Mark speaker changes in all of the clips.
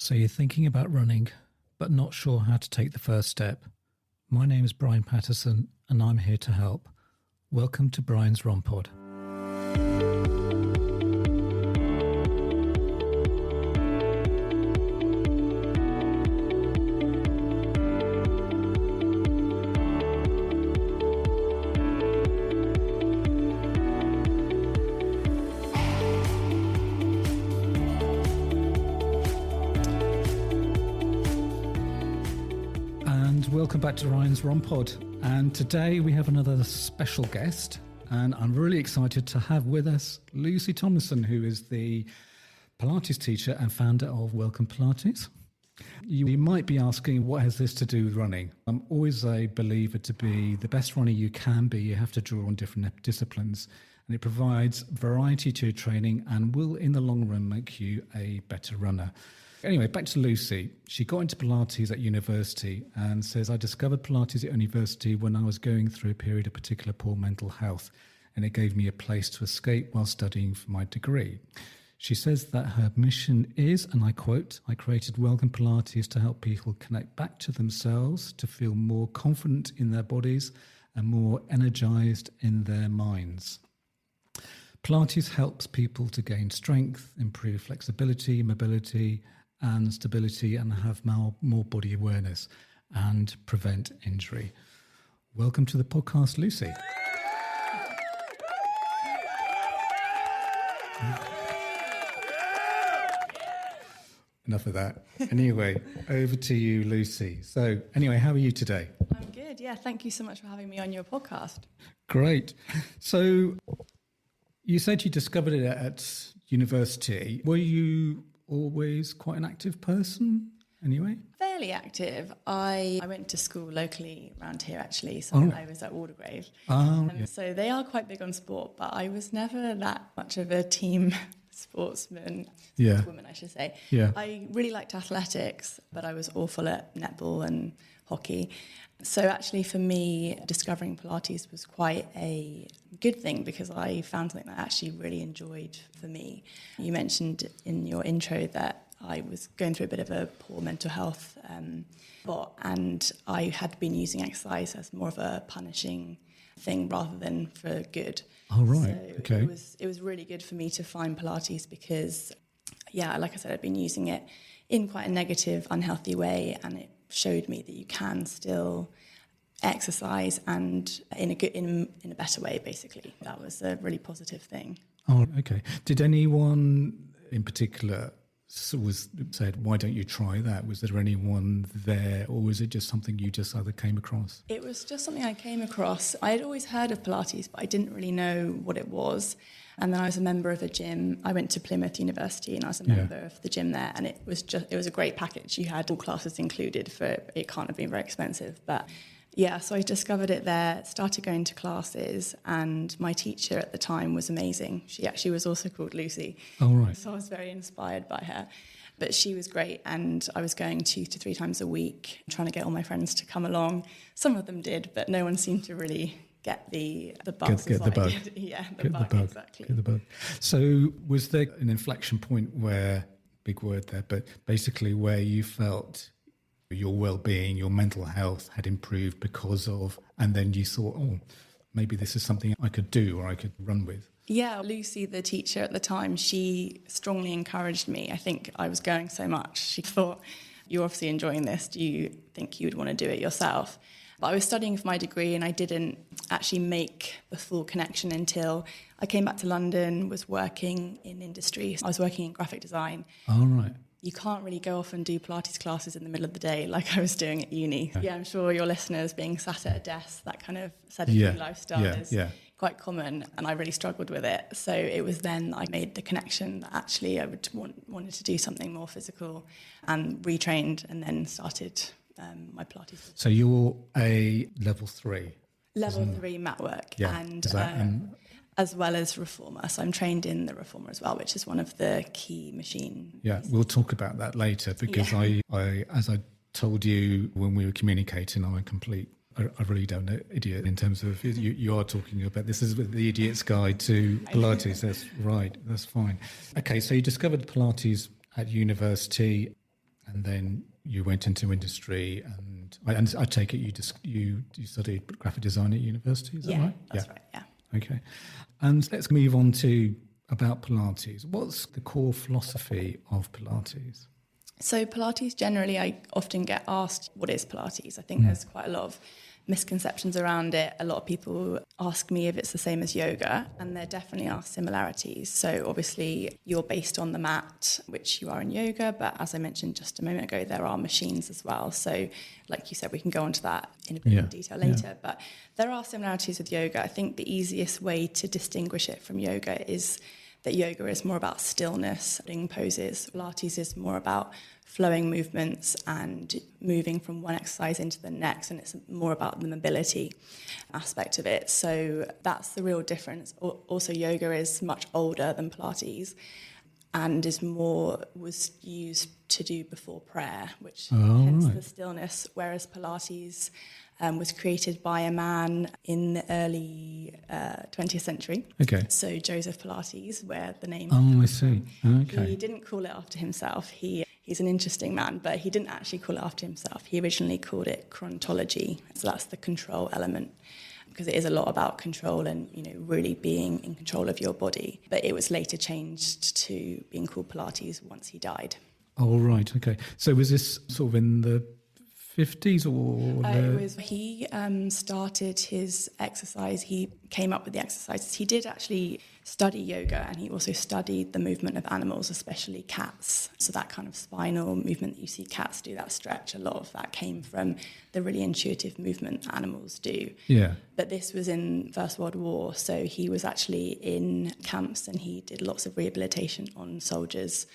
Speaker 1: So you're thinking about running, but not sure how to take the first step. My name is Brian Patterson, and I'm here to help. Welcome to Brian's ROMpod. Welcome back to Ryan's ROMpod, and today we have another special guest, and I'm really excited to have with us Lucy Tomlinson, who is the Pilates teacher and founder of Welcome Pilates. You might be asking, what has this to do with running? I'm always a believer to be the best runner you can be, you have to draw on different disciplines, and it provides variety to your training and will in the long run make you a better runner. Anyway, back to Lucy. She got into Pilates at university and says, I discovered Pilates at university when I was going through a period of particular poor mental health, and it gave me a place to escape while studying for my degree. She says that her mission is, and I quote, I created Welcome Pilates to help people connect back to themselves, to feel more confident in their bodies and more energized in their minds. Pilates helps people to gain strength, improve flexibility, mobility, and stability, and have more body awareness and prevent injury. Welcome to the podcast, Lucy. Enough of that. Anyway, over to you, Lucy. So anyway, how are you today?
Speaker 2: I'm good, yeah. Thank you so much for having me on your podcast.
Speaker 1: Great. So you said you discovered it at university. Were you always quite an active person anyway?
Speaker 2: Fairly active. I went to school locally around here actually, so I was at Waldegrave. So they are quite big on sport, but I was never that much of a team sportswoman, I should say.
Speaker 1: Yeah.
Speaker 2: I really liked athletics, but I was awful at netball and hockey. So actually for me, discovering Pilates was quite a good thing because I found something that I actually really enjoyed for me. You mentioned in your intro that I was going through a bit of a poor mental health spot, and I had been using exercise as more of a punishing thing rather than for good.
Speaker 1: Oh, right.
Speaker 2: So
Speaker 1: okay.
Speaker 2: It was really good for me to find Pilates because, like I said, I'd been using it in quite a negative, unhealthy way, and it showed me that you can still exercise and in a better way, basically. That was a really positive thing.
Speaker 1: Oh, okay. Did anyone in particular said, why don't you try that? Was there anyone there, or was it just something you just either came across?
Speaker 2: It was just something I came across. I had always heard of Pilates, but I didn't really know what it was. And then I was a member of a gym. I went to Plymouth University and I was a member of the gym there. And it was a great package. You had all classes included it can't have been very expensive. But so I discovered it there, started going to classes, and my teacher at the time was amazing. She actually was also called Lucy.
Speaker 1: Oh, right.
Speaker 2: So I was very inspired by her. But she was great, and I was going 2 to 3 times a week, trying to get all my friends to come along. Some of them did, but no one seemed to really get the buzz.
Speaker 1: Get the bug.
Speaker 2: Yeah,
Speaker 1: the bug,
Speaker 2: exactly.
Speaker 1: Get the bug. So was there an inflection point where, big word there, but basically where you felt your well-being, your mental health had improved because of, and then you thought, maybe this is something I could do or I could run with?
Speaker 2: Yeah, Lucy, the teacher at the time, she strongly encouraged me. I think I was going so much. She thought, you're obviously enjoying this. Do you think you would want to do it yourself? But I was studying for my degree and I didn't actually make the full connection until I came back to London, was working in industry. I was working in graphic design.
Speaker 1: All right.
Speaker 2: You can't really go off and do Pilates classes in the middle of the day like I was doing at uni. Yeah, I'm sure your listeners being sat at a desk, that kind of sedentary lifestyle is quite common, and I really struggled with it. So it was then I made the connection that actually I wanted to do something more physical, and retrained and then started my Pilates.
Speaker 1: So you're a level 3?
Speaker 2: Level 3 mat work, as well as reformer. So I'm trained in the reformer as well, which is one of the key machine.
Speaker 1: Yeah, we'll talk about that later because I as I told you when we were communicating, I'm a complete, I really don't know, idiot in terms of, you are talking about, this is the idiot's guide to Pilates. That's right, that's fine. Okay, so you discovered Pilates at university. and then you went into industry, and I take it you studied graphic design at university, is that right?
Speaker 2: That's right, yeah.
Speaker 1: Okay. And let's move on to about Pilates. What's the core philosophy of Pilates?
Speaker 2: So Pilates, generally, I often get asked, what is Pilates? I think there's quite a lot of misconceptions around it. A lot of people ask me if it's the same as yoga, and there definitely are similarities. So obviously you're based on the mat, which you are in yoga, but as I mentioned just a moment ago, there are machines as well. So like you said, we can go into that in a bit of detail later, but there are similarities with yoga. I think the easiest way to distinguish it from yoga is that yoga is more about stillness, doing poses. Pilates is more about flowing movements and moving from one exercise into the next, and it's more about the mobility aspect of it. So that's the real difference. Also, yoga is much older than Pilates and was used to do before prayer, which hence the stillness, whereas Pilates was created by a man in the early 20th century.
Speaker 1: Okay.
Speaker 2: So Joseph Pilates, where the name...
Speaker 1: Oh, I see. Okay.
Speaker 2: He didn't call it after himself. He's an interesting man, but he didn't actually call it after himself. He originally called it chronontology. So that's the control element, because it is a lot about control and, really being in control of your body. But it was later changed to being called Pilates once he died.
Speaker 1: Oh, right. Okay. So was this sort of in the 50s or?
Speaker 2: He started his exercise. He came up with the exercises. He did actually study yoga, and he also studied the movement of animals, especially cats. So that kind of spinal movement that you see cats do, that stretch, a lot of that came from the really intuitive movement animals do.
Speaker 1: Yeah.
Speaker 2: But this was in First World War, so he was actually in camps, and he did lots of rehabilitation on soldiers.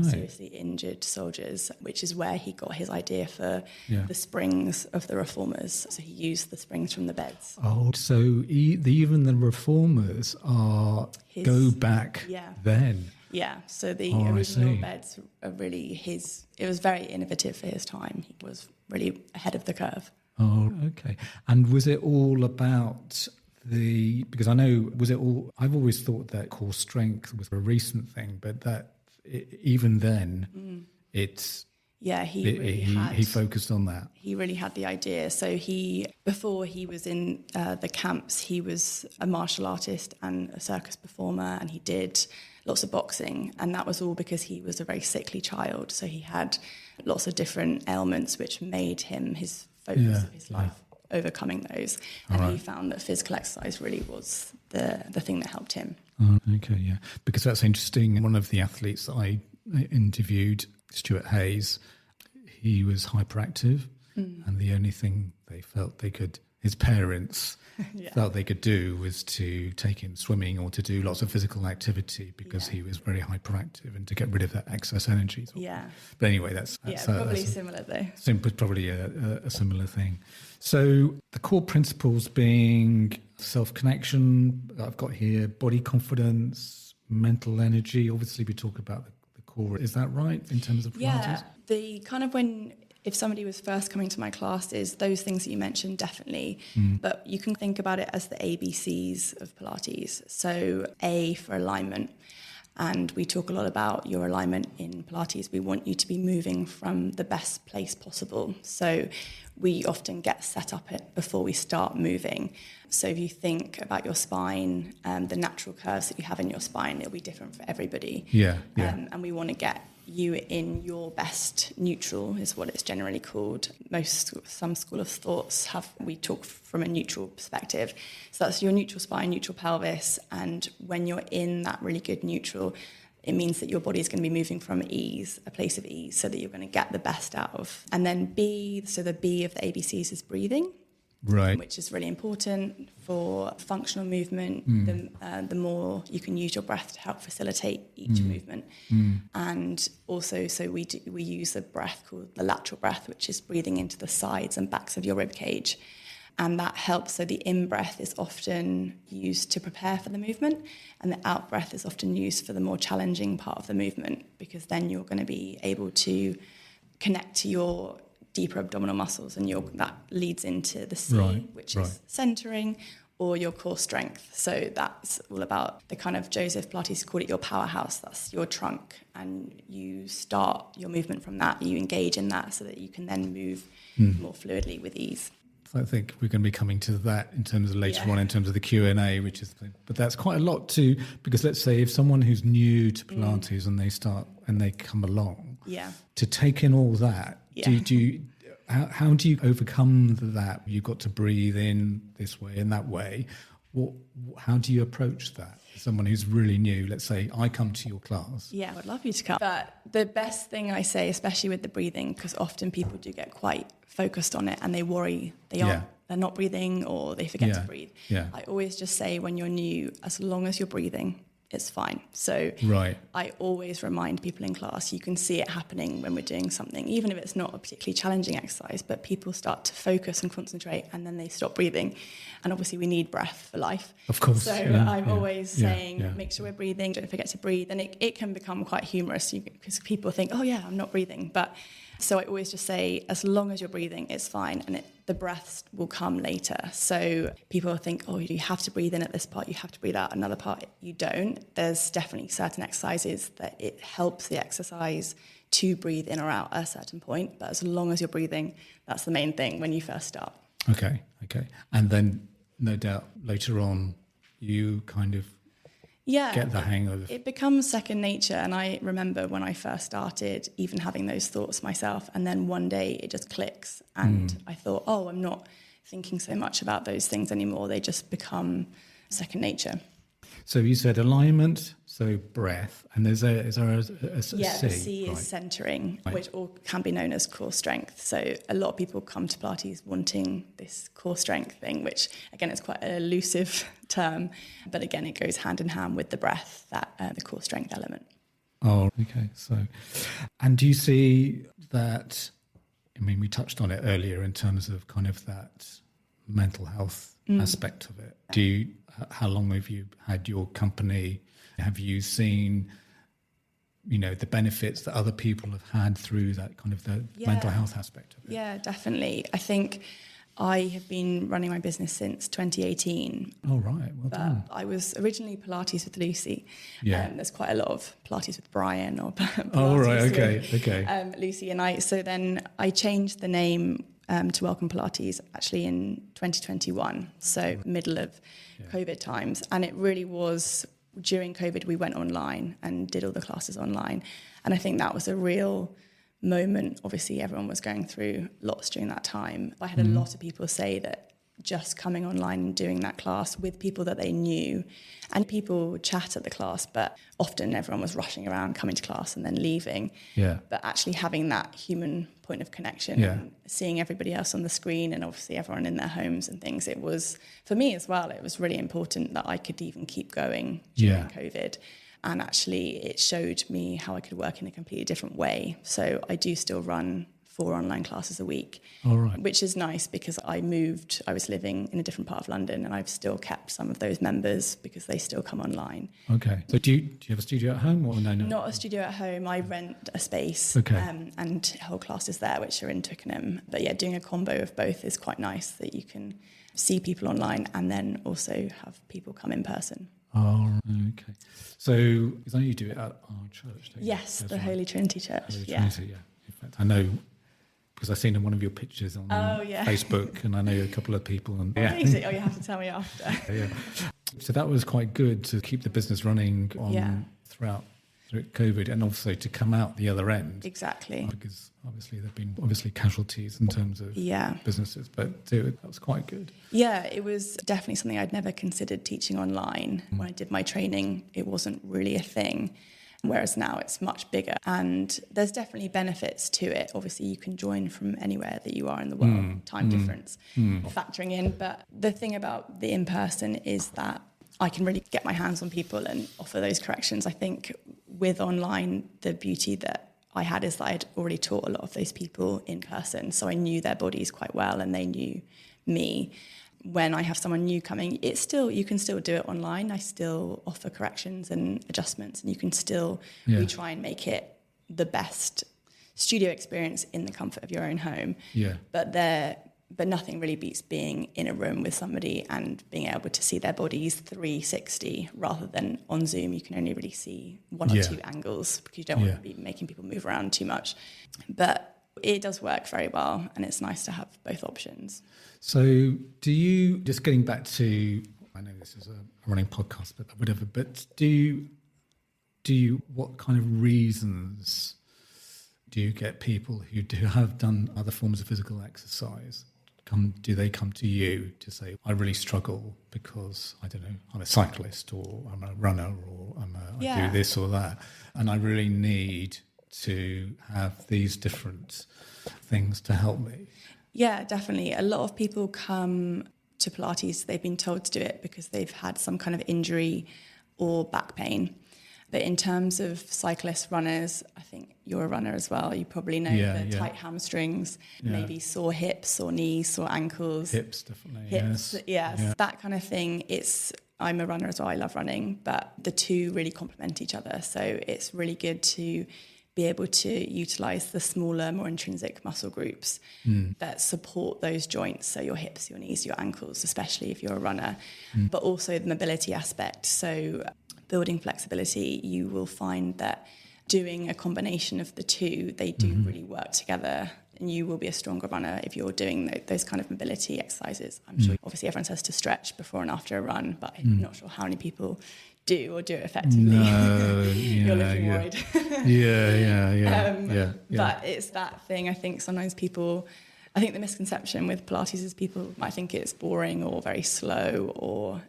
Speaker 2: Seriously injured soldiers, which is where he got his idea for the springs of the reformers. So he used the springs from the beds.
Speaker 1: Oh, so even the reformers go back then.
Speaker 2: Yeah, so the original beds are really it was very innovative for his time. He was really ahead of the curve.
Speaker 1: Oh, okay. And was it all about because I know, I've always thought that core strength was a recent thing, but that even then, he focused on that.
Speaker 2: He really had the idea. So before he was in the camps, he was a martial artist and a circus performer, and he did lots of boxing, and that was all because he was a very sickly child. So he had lots of different ailments, which made him his focus of his life. Overcoming those, and he found that physical exercise really was the thing that helped him.
Speaker 1: Okay, yeah, because that's interesting. One of the athletes that I interviewed, Stuart Hayes, he was hyperactive, and the only thing they felt his parents felt they could do was to take him swimming or to do lots of physical activity because he was very hyperactive and to get rid of that excess energy.
Speaker 2: Yeah.
Speaker 1: But anyway, that's
Speaker 2: probably similar though.
Speaker 1: Probably a similar thing. So the core principles being self-connection, I've got here body confidence, mental energy. Obviously, we talk about the core. Is that right in terms of Pilates?
Speaker 2: Yeah, the kind of if somebody was first coming to my classes, those things that you mentioned, definitely. But you can think about it as the ABCs of Pilates. So A for alignment. And we talk a lot about your alignment in Pilates. We want you to be moving from the best place possible. So we often get set up before we start moving. So if you think about your spine, the natural curves that you have in your spine, it'll be different for everybody.
Speaker 1: Yeah.
Speaker 2: And we want to get you in your best neutral, is what it's generally called. Some school of thoughts we talk from a neutral perspective. So that's your neutral spine, neutral pelvis, and when you're in that really good neutral, it means that your body is going to be moving from ease, a place of ease, so that you're going to get the best out of. And then B, so the B of the ABCs is breathing.
Speaker 1: Right.
Speaker 2: Which is really important for functional movement. The more you can use your breath to help facilitate each movement. And also, so we use a breath called the lateral breath, which is breathing into the sides and backs of your rib cage. And that helps. So the in-breath is often used to prepare for the movement, and the out-breath is often used for the more challenging part of the movement, because then you're going to be able to connect to your deeper abdominal muscles, and that leads into the C, which is centering, or your core strength. So that's all about the kind of Joseph Pilates called it your powerhouse. That's your trunk, and you start your movement from that. You engage in that so that you can then move more fluidly with ease.
Speaker 1: I think we're going to be coming to that in terms of later on, in terms of the Q&A, but that's quite a lot too, because let's say if someone who's new to Pilates and they come along, to take in all that, how do you overcome that? You've got to breathe in this way and that way. How do you approach that? Someone who's really new, let's say I come to your class.
Speaker 2: Yeah, I'd love you to come. But the best thing I say, especially with the breathing, because often people do get quite focused on it and they worry they're not breathing or they forget to breathe. Yeah. I always just say when you're new, as long as you're breathing, it's fine. So I always remind people in class, you can see it happening when we're doing something, even if it's not a particularly challenging exercise, but people start to focus and concentrate and then they stop breathing. And obviously we need breath for life.
Speaker 1: Of course.
Speaker 2: So I'm always saying, make sure we're breathing, don't forget to breathe. And it can become quite humorous because people think, oh yeah, I'm not breathing. But so I always just say, as long as you're breathing, it's fine. And the breaths will come later. So people think, oh, you have to breathe in at this part, you have to breathe out another part. You don't. There's definitely certain exercises that it helps the exercise to breathe in or out at a certain point. But as long as you're breathing, that's the main thing when you first start.
Speaker 1: Okay. And then no doubt later on, you kind of get the hang of it.
Speaker 2: It becomes second nature. And I remember when I first started even having those thoughts myself, and then one day it just clicks and I thought, oh, I'm not thinking so much about those things anymore. They just become second nature.
Speaker 1: So you said alignment, so breath, and is there a C?
Speaker 2: The C is centering, which can be known as core strength. So a lot of people come to Pilates wanting this core strength thing, which again is quite an elusive term, but again it goes hand in hand with the breath, the core strength element.
Speaker 1: Oh, okay. So, and do you see that? I mean, we touched on it earlier in terms of kind of that mental health aspect of it. How long have you had your company? Have you seen, the benefits that other people have had through that kind of the mental health aspect of it? Yeah,
Speaker 2: definitely. I think I have been running my business since 2018.
Speaker 1: Oh, right. Well done.
Speaker 2: I was originally Pilates with Lucy. Yeah. There's quite a lot of Pilates with Brian or Pilates
Speaker 1: Okay.
Speaker 2: Lucy and I. So then I changed the name to Welcome Pilates actually in 2021, so middle of COVID times. And it really was during COVID we went online and did all the classes online. And I think that was a real moment. Obviously everyone was going through lots during that time. I had a lot of people say that just coming online and doing that class with people that they knew, and people would chat at the class, but often everyone was rushing around coming to class and then leaving. Yeah. But actually having that human point of connection and seeing everybody else on the screen and obviously everyone in their homes and things, it was, for me as well, it was really important that I could even keep going during COVID. And actually it showed me how I could work in a completely different way. So I do still run 4 online classes a week, which is nice because I was living in a different part of London and I've still kept some of those members because they still come online.
Speaker 1: Okay. So do you have a studio at home or no?
Speaker 2: Not a studio at home. I rent a space and hold classes there, which are in Twickenham. But yeah, doing a combo of both is quite nice that you can see people online and then also have people come in person.
Speaker 1: Oh, okay. So is that you do it at our church?
Speaker 2: Yes, the Holy Trinity Church.
Speaker 1: Holy Trinity, yeah. In fact, I know because I've seen one of your pictures on Facebook, and I know a couple of people. And
Speaker 2: Amazing. Oh, you have to tell me after.
Speaker 1: So that was quite good to keep the business running through COVID, and also to come out the other end.
Speaker 2: Exactly.
Speaker 1: Because obviously there've been casualties in terms of businesses, but that was quite good. Yeah,
Speaker 2: it was definitely something I'd never considered teaching online. When I did my training, it wasn't really a thing. Whereas now it's much bigger and there's definitely benefits to it. Obviously you can join from anywhere that you are in the world, time difference factoring in. But the thing about the in-person is that I can really get my hands on people and offer those corrections. I think with online, the beauty that I had is that I'd already taught a lot of those people in person. So I knew their bodies quite well and they knew me. When I have someone new coming, you can still do it online. I still offer corrections and adjustments, and you can still we try and make it the best studio experience in the comfort of your own home. Yeah. But they're But nothing really beats being in a room with somebody and being able to see their bodies 360 rather than on Zoom. You can only really see one or two angles because you don't want to be making people move around too much. But it does work very well, and it's nice to have both options.
Speaker 1: So do you, just getting back to, I know this is a running podcast, but whatever, but do you, what kind of reasons do you get people who have done other forms of physical exercise? Do they come to you to say, I really struggle because, I don't know, I'm a cyclist or I'm a runner or I do this or that, and I really need to have these different things to help me?
Speaker 2: Yeah, definitely. A lot of people come to Pilates, they've been told to do it because they've had some kind of injury or back pain. But in terms of cyclists, runners, I think you're a runner as well. You probably know the tight hamstrings, maybe sore hips, sore knees, sore ankles.
Speaker 1: Hips, definitely.
Speaker 2: Hips, yes. That kind of thing. I'm a runner as well. I love running, but the two really complement each other. So it's really good to be able to utilize the smaller, more intrinsic muscle groups that support those joints. So your hips, your knees, your ankles, especially if you're a runner, but also the mobility aspect. So building flexibility, you will find that doing a combination of the two, they do really work together, and you will be a stronger runner if you're doing those kind of mobility exercises. I'm sure obviously everyone says to stretch before and after a run, but I'm not sure how many people do it effectively.
Speaker 1: No,
Speaker 2: you're looking worried. But it's that thing, I think sometimes people, I think the misconception with Pilates is people might think it's boring or very slow or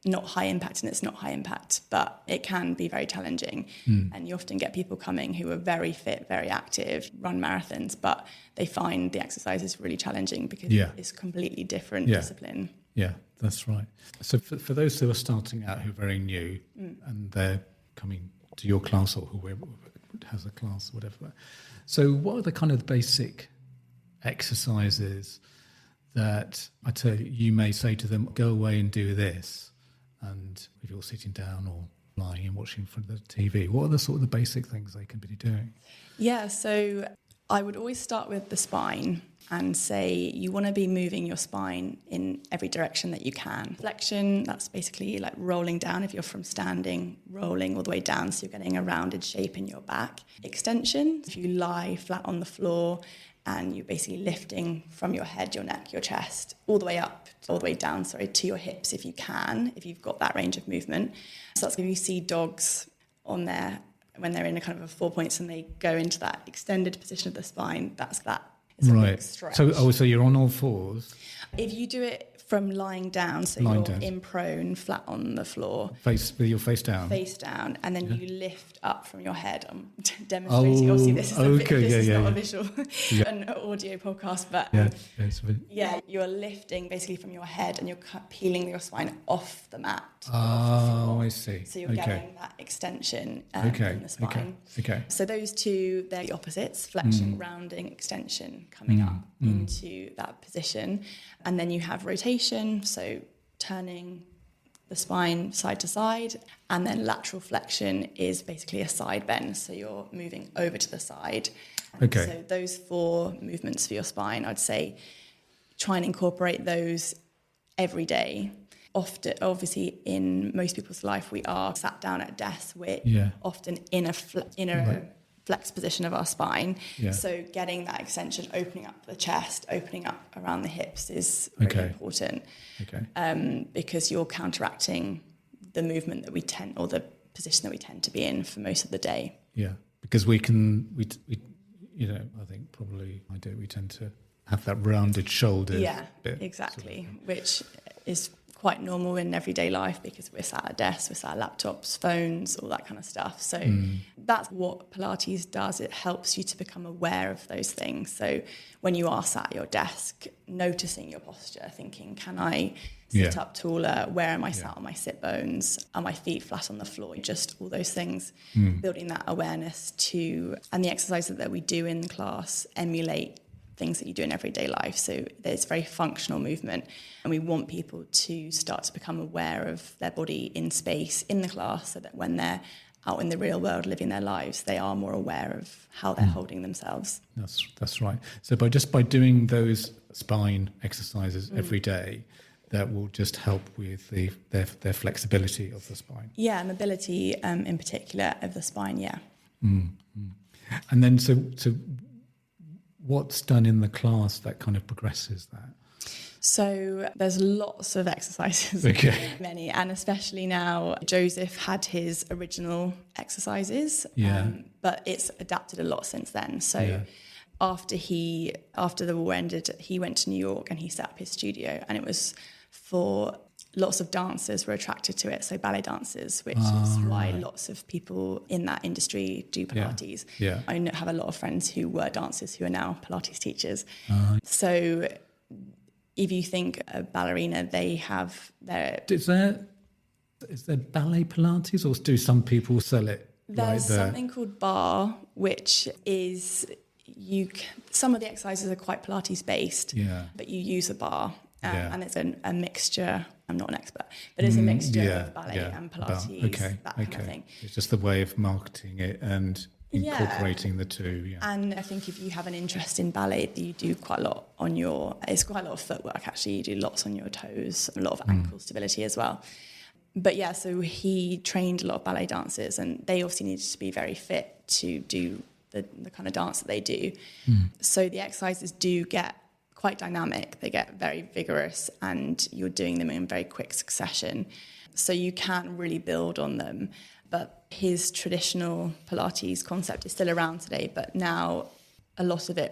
Speaker 2: not high impact, and it's not high impact, but it can be very challenging. And you often get people coming who are very fit, very active, run marathons, but they find the exercise is really challenging because it's a completely different discipline.
Speaker 1: Yeah, that's right. So for those who are starting out, who are very new, and they're coming to your class or whoever has a class or whatever, so what are the kind of basic exercises that I tell you may say to them, go away and do this? And if you're sitting down or lying and watching in front of the TV, what are the sort of the basic things they can be doing?
Speaker 2: Yeah, so I would always start with the spine and say you want to be moving your spine in every direction that you can. Flexion, that's basically like rolling down. If you're from standing, rolling all the way down, so you're getting a rounded shape in your back. Extension, if you lie flat on the floor and you're basically lifting from your head, your neck, your chest, all the way up, all the way down, to your hips if you can, if you've got that range of movement. So that's when you see dogs on there, when they're in a kind of a 4 points and they go into that extended position of the spine, that's that. It's a big stretch.
Speaker 1: So you're on all fours?
Speaker 2: If you do it from lying down, so you're in prone, flat on the floor.
Speaker 1: With your face down?
Speaker 2: Face down, and then you lift up from your head. I'm demonstrating, obviously this is not a visual, an audio podcast, but you're lifting basically from your head and you're peeling your spine off the mat.
Speaker 1: Oh, I see.
Speaker 2: So you're getting that extension in the spine.
Speaker 1: Okay.
Speaker 2: So those two, they're the opposites, flexion, rounding, extension, coming up into that position. And then you have rotation, so turning the spine side to side. And then lateral flexion is basically a side bend, so you're moving over to the side.
Speaker 1: Okay.
Speaker 2: So those 4 movements for your spine, I'd say try and incorporate those every day. Often, obviously, in most people's life, we are sat down at desks. We're often in a flex position of our spine. Yeah. So getting that extension, opening up the chest, opening up around the hips is really important. Because you're counteracting the movement that we tend, or the position that we tend to be in for most of the day. Yeah, because we I think probably we tend to have that rounded shoulder. Yeah, bit, exactly, sort of. Which is quite normal in everyday life because we're sat at desks, we're sat at laptops, phones, all that kind of stuff. So that's what Pilates does. It helps you to become aware of those things. So when you are sat at your desk, noticing your posture, thinking, can I sit up taller? Where am I sat on my sit bones? Are my feet flat on the floor? Just all those things, building that awareness and the exercises that we do in class emulate things that you do in everyday life. So there's very functional movement, and we want people to start to become aware of their body in space in the class, so that when they're out in the real world living their lives, they are more aware of how they're holding themselves.
Speaker 1: That's right. So by doing those spine exercises every day, that will just help with their flexibility of the spine.
Speaker 2: Yeah, mobility in particular of the spine, yeah.
Speaker 1: And then so what's done in the class that kind of progresses that?
Speaker 2: So there's lots of exercises, many, and especially now Joseph had his original exercises, but it's adapted a lot since then. So after the war ended, he went to New York and he set up his studio, and it was for lots of dancers were attracted to it, so ballet dancers, which is why lots of people in that industry do Pilates. I have a lot of friends who were dancers who are now Pilates teachers. So if you think a ballerina, they have their... Is there
Speaker 1: ballet Pilates, or do some people sell it?
Speaker 2: There's something called bar, which is some of the exercises are quite Pilates based, but you use a bar, and it's a mixture. I'm not an expert, but it's a mixture of ballet and Pilates, that kind of thing.
Speaker 1: It's just the way of marketing it and incorporating the two. Yeah.
Speaker 2: And I think if you have an interest in ballet, you do quite a lot it's quite a lot of footwork actually. You do lots on your toes, a lot of ankle stability as well. But yeah, so he trained a lot of ballet dancers, and they obviously needed to be very fit to do the kind of dance that they do. So the exercises do get quite dynamic. They get very vigorous, and you're doing them in very quick succession. So you can really build on them. But his traditional Pilates concept is still around today, but now a lot of it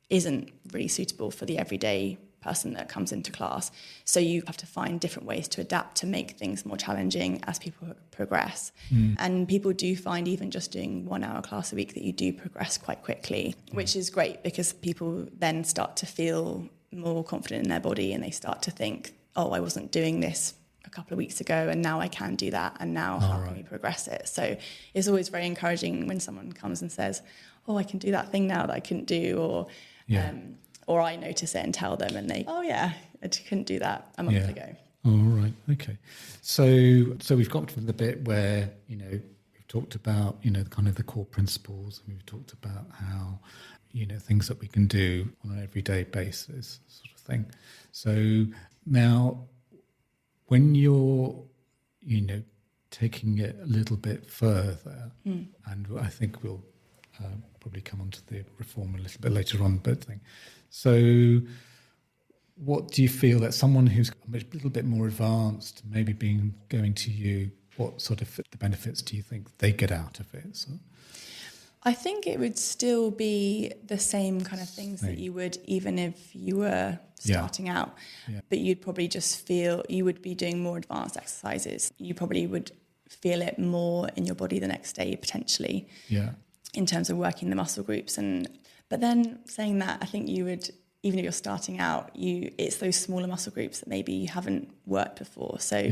Speaker 2: isn't really suitable for the everyday person that comes into class. So you have to find different ways to adapt to make things more challenging as people progress. And people do find even just doing 1 hour class a week that you do progress quite quickly, which is great because people then start to feel more confident in their body, and they start to think, oh, I wasn't doing this a couple of weeks ago and now I can do that, and now how can we progress it? So it's always very encouraging when someone comes and says, oh, I can do that thing now that I couldn't do, or I notice it and tell them, and they, oh yeah, I couldn't do that a month ago.
Speaker 1: All right, okay. So we've got to the bit where, we've talked about, kind of the core principles, and we've talked about how, things that we can do on an everyday basis sort of thing. So now, when you're, taking it a little bit further, and I think we'll probably come on to the reform a little bit later on, but so what do you feel that someone who's a little bit more advanced, maybe going to you, what sort of the benefits do you think they get out of it? So,
Speaker 2: I think it would still be the same kind of things that you would even if you were starting out. But you'd probably just feel you would be doing more advanced exercises. You probably would feel it more in your body the next day, potentially, in terms of working the muscle groups. But then saying that, I think you would, even if you're starting out, it's those smaller muscle groups that maybe you haven't worked before. So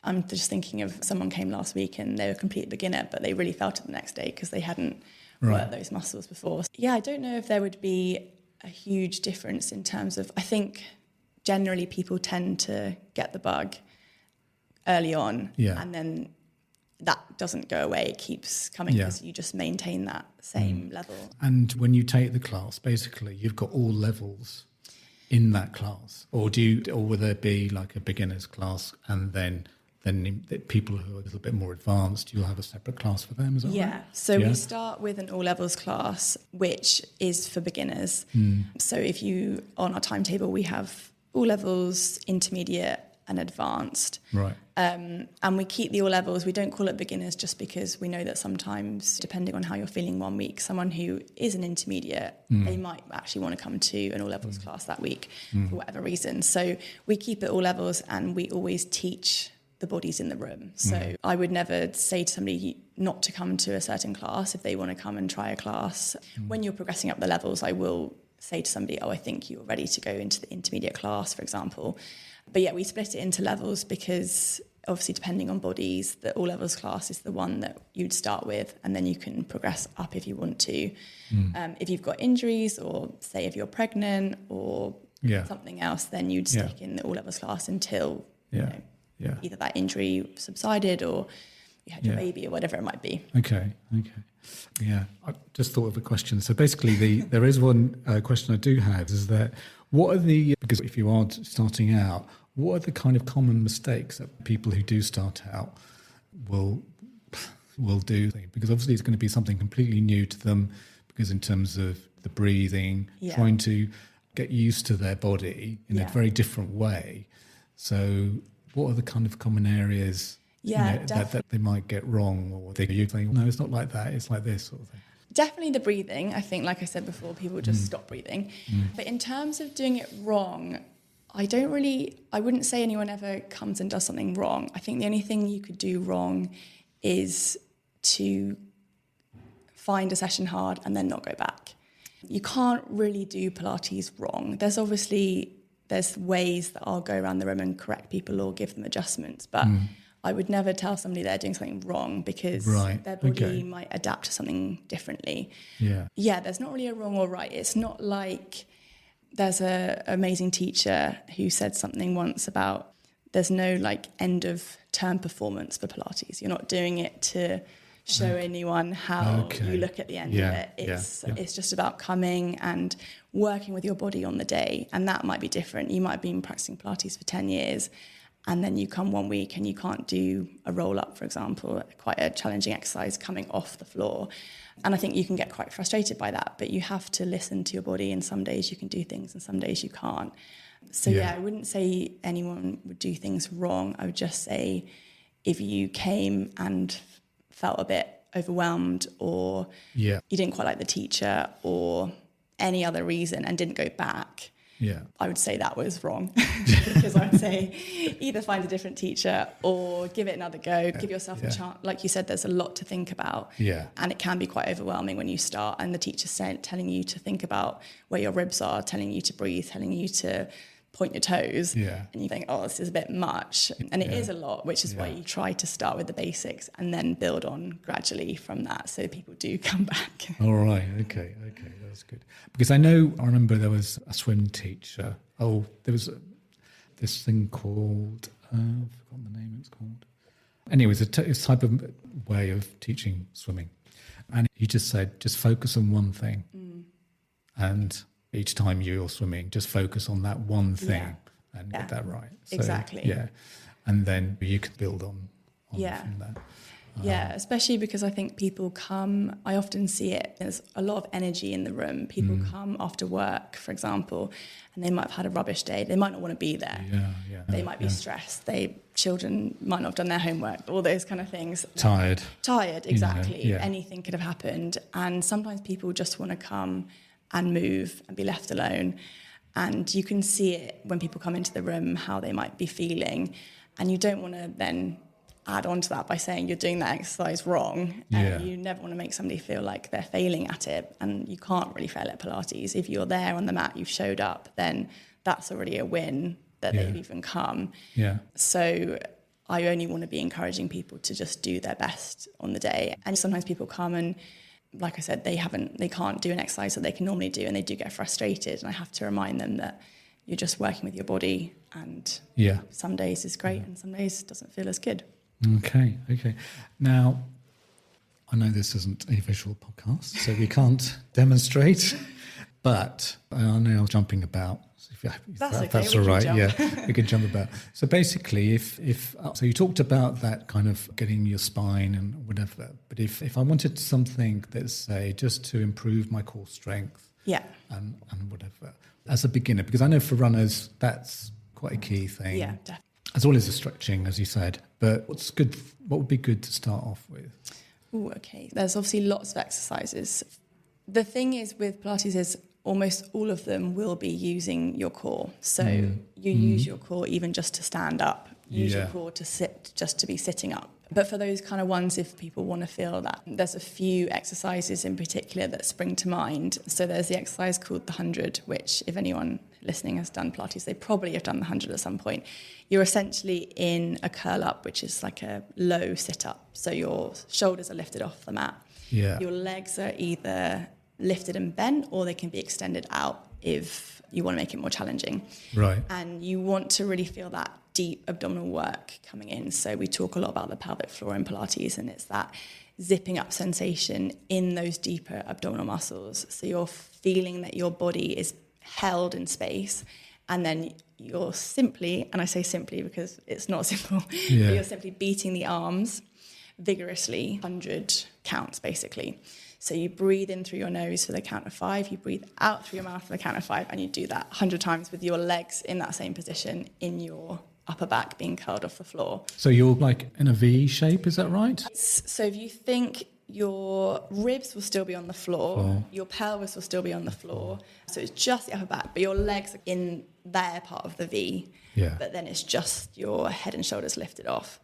Speaker 2: I'm just thinking of someone came last week and they were a complete beginner, but they really felt it the next day because they hadn't worked those muscles before. Yeah, I don't know if there would be a huge difference in terms of, I think generally people tend to get the bug early on, and then that doesn't go away, it keeps coming because you just maintain that same level. And
Speaker 1: when you take the class, basically you've got all levels in that class, or will there be like a beginner's class and then the people who are a little bit more advanced, you'll have a separate class for them as well?
Speaker 2: Yeah, so we start with an all-levels class, which is for beginners. So on our timetable, we have all-levels, intermediate and advanced.
Speaker 1: Right.
Speaker 2: And we keep the all-levels. We don't call it beginners just because we know that sometimes, depending on how you're feeling one week, someone who is an intermediate, they might actually want to come to an all-levels class that week for whatever reason. So we keep it all-levels, and we always teach the bodies in the room. So I would never say to somebody not to come to a certain class if they want to come and try a class. When you're progressing up the levels, I will say to somebody, oh, I think you're ready to go into the intermediate class, for example. But yeah, we split it into levels because obviously depending on bodies, the all levels class is the one that you'd start with, and then you can progress up if you want to. If you've got injuries, or say if you're pregnant or something else, then you'd stick in the all levels class until either that injury subsided or you had your baby or whatever it might be.
Speaker 1: Okay. Yeah, I just thought of a question. So basically, there is one question I do have is that because if you are starting out, what are the kind of common mistakes that people who do start out will do? Because obviously it's going to be something completely new to them, because in terms of the breathing, trying to get used to their body in a very different way. So what are the kind of common areas that they might get wrong, or you think, no, it's not like that, it's like this sort of thing?
Speaker 2: Definitely the breathing. I think, like I said before, people just stop breathing. But in terms of doing it wrong, I wouldn't say anyone ever comes and does something wrong. I think the only thing you could do wrong is to find a session hard and then not go back. You can't really do Pilates wrong. There's ways that I'll go around the room and correct people or give them adjustments, but I would never tell somebody they're doing something wrong, because their body might adapt to something differently. Yeah, there's not really a wrong or right. It's not like there's an amazing teacher who said something once about there's no like end of term performance for Pilates. You're not doing it to show anyone how you look at the end of it. It's just about coming and working with your body on the day. And that might be different. You might have been practicing Pilates for 10 years and then you come one week and you can't do a roll up, for example, quite a challenging exercise coming off the floor. And I think you can get quite frustrated by that, but you have to listen to your body, and some days you can do things and some days you can't. So I wouldn't say anyone would do things wrong. I would just say if you came and felt a bit overwhelmed, or you didn't quite like the teacher, or any other reason and didn't go back, I would say that was wrong. Because I would say either find a different teacher or give it another go, give yourself a chance. Like you said, there's a lot to think about, and it can be quite overwhelming when you start and the teacher's telling you to think about where your ribs are, telling you to breathe, telling you to point your toes, and you think, oh, this is a bit much, and it is a lot, which is why you try to start with the basics and then build on gradually from that, so people do come back.
Speaker 1: All right, okay, that's good. Because I remember there was a swim teacher. Oh, there was this thing called, I've forgotten the name it's called. Anyway, it's a type of way of teaching swimming, and he just said, just focus on one thing, and each time you're swimming, just focus on that one thing and get that right. So,
Speaker 2: exactly.
Speaker 1: Yeah. And then you can build on from that.
Speaker 2: Yeah, especially because I think people come, I often see it, there's a lot of energy in the room. People come after work, for example, and they might have had a rubbish day. They might not want to be there. They might be stressed. Children might not have done their homework, all those kind of things. Tired, exactly. Anything could have happened. And sometimes people just want to come and move and be left alone. And you can see it when people come into the room, how they might be feeling. And you don't want to then add on to that by saying you're doing that exercise wrong. And you never want to make somebody feel like they're failing at it. And you can't really fail at Pilates. If you're there on the mat, you've showed up, then that's already a win that they've even come. So I only want to be encouraging people to just do their best on the day. And sometimes people come and, like I said, they can't do an exercise that they can normally do, and they do get frustrated. And I have to remind them that you're just working with your body, and some days is great and some days doesn't feel as good.
Speaker 1: Okay. Now, I know this isn't a visual podcast, so we can't demonstrate, but I know I'm jumping about. That's all right. We can jump about. So basically, so you talked about that kind of getting your spine and whatever. But if I wanted something that's, say, just to improve my core strength, and whatever, as a beginner, because I know for runners that's quite a key thing.
Speaker 2: Yeah, definitely.
Speaker 1: As well as the stretching, as you said. But what would be good to start off with?
Speaker 2: Oh, okay. There's obviously lots of exercises. The thing is with Pilates is almost all of them will be using your core. So you use your core even just to stand up. Use your core to sit, just to be sitting up. But for those kind of ones, if people want to feel that, there's a few exercises in particular that spring to mind. So there's the exercise called the 100, which if anyone listening has done Pilates, they probably have done the 100 at some point. You're essentially in a curl up, which is like a low sit up. So your shoulders are lifted off the mat. Your legs are either lifted and bent, or they can be extended out if you want to make it more challenging.
Speaker 1: Right.
Speaker 2: And you want to really feel that deep abdominal work coming in. So we talk a lot about the pelvic floor in Pilates, and it's that zipping up sensation in those deeper abdominal muscles. So you're feeling that your body is held in space, and then you're simply, and I say simply because it's not simple, but you're simply beating the arms vigorously, 100 counts basically. So you breathe in through your nose for the count of 5, you breathe out through your mouth for the count of 5, and you do that 100 times with your legs in that same position, in your upper back being curled off the floor.
Speaker 1: So you're like in a V shape, is that right?
Speaker 2: So if you think your ribs will still be on the floor, your pelvis will still be on the floor, so it's just the upper back, but your legs are in their part of the V, but then it's just your head and shoulders lifted off.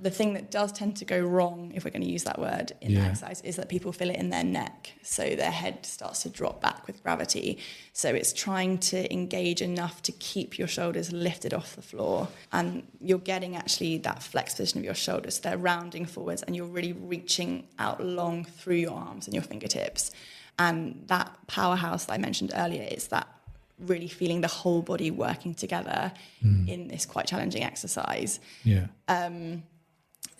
Speaker 2: The thing that does tend to go wrong, if we're going to use that word in the exercise, is that people feel it in their neck, so their head starts to drop back with gravity. So it's trying to engage enough to keep your shoulders lifted off the floor, and you're getting actually that flex position of your shoulders. They're rounding forwards, and you're really reaching out long through your arms and your fingertips. And that powerhouse that I mentioned earlier is that really feeling the whole body working together in this quite challenging exercise.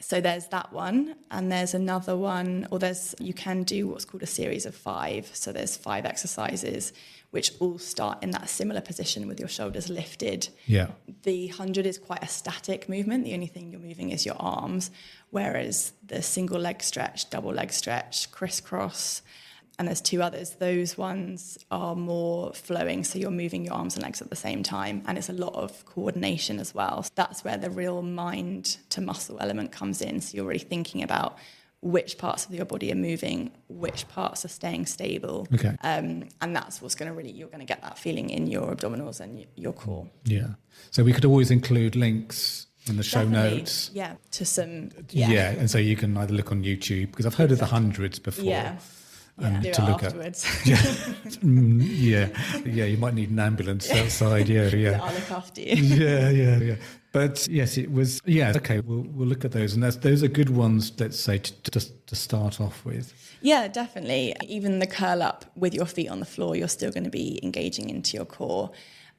Speaker 2: So there's that one, and there's another one, or you can do what's called a series of 5. So there's 5 exercises which all start in that similar position with your shoulders lifted. The 100 is quite a static movement. The only thing you're moving is your arms, whereas the single leg stretch, double leg stretch, crisscross, and there's 2 others. Those ones are more flowing, so you're moving your arms and legs at the same time, and it's a lot of coordination as well. So that's where the real mind to muscle element comes in. So you're really thinking about which parts of your body are moving, which parts are staying stable. And that's what's going to really, you're going to get that feeling in your abdominals and your core.
Speaker 1: So we could always include links in the show notes.
Speaker 2: To some...
Speaker 1: and so you can either look on YouTube, because I've heard of the hundreds before. To look
Speaker 2: afterwards.
Speaker 1: At. You might need an ambulance outside.
Speaker 2: I'll look after you.
Speaker 1: But yes, it was. Okay, we'll look at those, and those are good ones. Let's say to start off with.
Speaker 2: Yeah, definitely. Even the curl up with your feet on the floor, you're still going to be engaging into your core.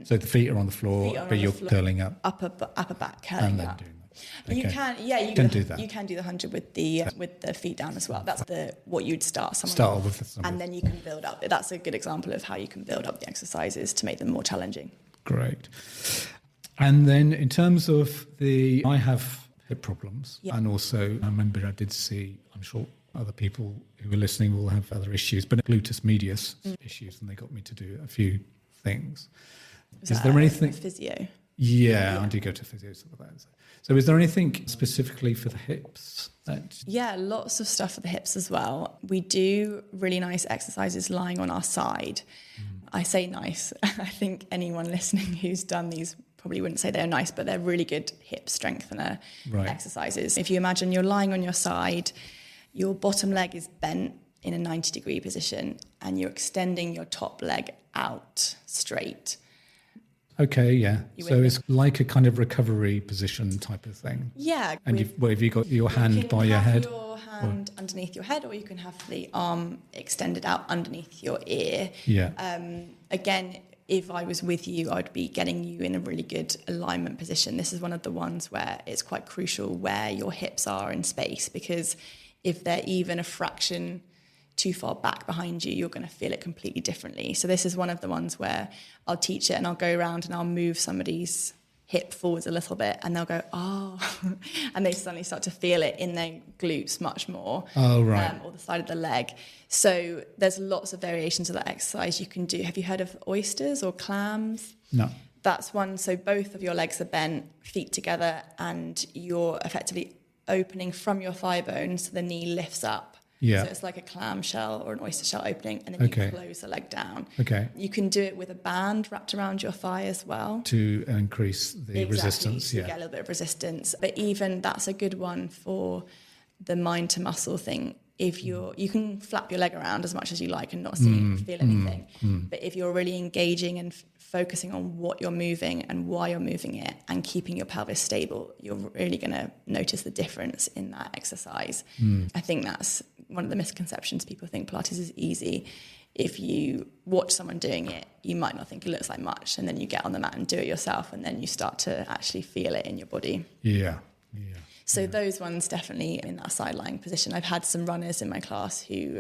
Speaker 1: So the feet are on the floor, but you're curling up.
Speaker 2: Upper back curling up. You can, do that. You can do the 100 with the feet down as well. That's what you'd start with, and then you can build up. That's a good example of how you can build up the exercises to make them more challenging.
Speaker 1: Great. And then in terms of I have hip problems, and also I remember I did see, I'm sure other people who are listening will have other issues, but gluteus medius issues, and they got me to do a few things. Is there anything?
Speaker 2: Physio.
Speaker 1: I do go to physio stuff like that. So is there anything specifically for the hips?
Speaker 2: Lots of stuff for the hips as well. We do really nice exercises lying on our side. I say nice. I think anyone listening who's done these probably wouldn't say they're nice, but they're really good hip strengthener exercises. If you imagine you're lying on your side, your bottom leg is bent in a 90-degree position, and you're extending your top leg out straight.
Speaker 1: Okay, so it's like a kind of recovery position type of thing. And have you got your hand by your head?
Speaker 2: Your hand underneath your head, or you can have the arm extended out underneath your ear. Again, if I was with you, I'd be getting you in a really good alignment position. This is one of the ones where it's quite crucial where your hips are in space, because if they're even a fraction too far back behind you, you're going to feel it completely differently. So this is one of the ones where I'll teach it, and I'll go around and I'll move somebody's hip forwards a little bit, and they'll go, and they suddenly start to feel it in their glutes much more. Or the side of the leg. So there's lots of variations of that exercise you can do. Have you heard of oysters or clams?
Speaker 1: No.
Speaker 2: That's one. So both of your legs are bent, feet together, and you're effectively opening from your thigh bone, so the knee lifts up. So it's like a clam shell or an oyster shell opening, and then you close the leg down. You can do it with a band wrapped around your thigh as well.
Speaker 1: To increase the resistance.
Speaker 2: So you get a little bit of resistance. But even that's a good one for the mind to muscle thing. If you can flap your leg around as much as you like and not feel anything. But if you're really engaging and focusing on what you're moving and why you're moving it and keeping your pelvis stable, you're really going to notice the difference in that exercise. I think that's one of the misconceptions. People think Pilates is easy. if you watch someone doing it, you might not think it looks like much, and then you get on the mat and do it yourself, and then you start to actually feel it in your body. So those ones definitely in that side lying position. I've had some runners in my class who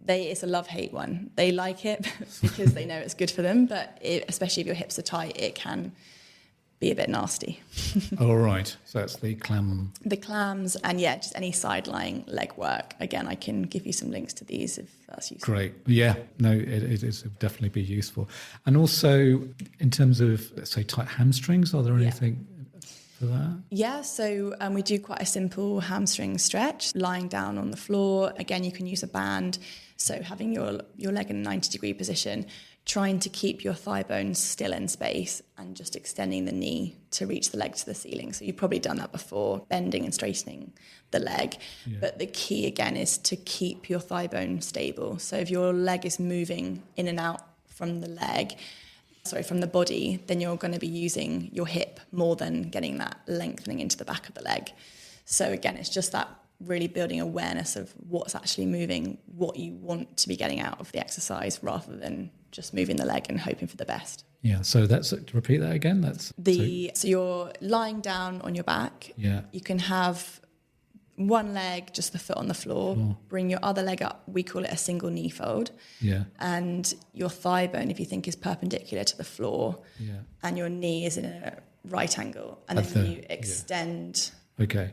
Speaker 2: it's a love-hate one. They like it because they know it's good for them, but especially if your hips are tight, it can be a bit nasty.
Speaker 1: All right. So that's the clam.
Speaker 2: The clams, and just any side lying leg work. Again, I can give you some links to these if that's useful.
Speaker 1: Great. Yeah. No, it is definitely be useful. And also in terms of, let's say, tight hamstrings, are there anything for that?
Speaker 2: Yeah, so we do quite a simple hamstring stretch, lying down on the floor. Again, you can use a band. So having your leg in a 90-degree position, trying to keep your thigh bones still in space and just extending the knee to reach the leg to the ceiling. So you've probably done that before, bending and straightening the leg. Yeah. But the key, again, is to keep your thigh bone stable. So if your leg is moving in and out from the body, then you're going to be using your hip more than getting that lengthening into the back of the leg. So again, it's just that really building awareness of what's actually moving, what you want to be getting out of the exercise, rather than just moving the leg and hoping for the best.
Speaker 1: Yeah, so repeat that again.
Speaker 2: So you're lying down on your back.
Speaker 1: Yeah.
Speaker 2: You can have one leg, just the foot on the floor, bring your other leg up. We call it a single knee fold.
Speaker 1: Yeah.
Speaker 2: And your thigh bone, if you think, is perpendicular to the floor.
Speaker 1: Yeah.
Speaker 2: And your knee is in a right angle. And then you extend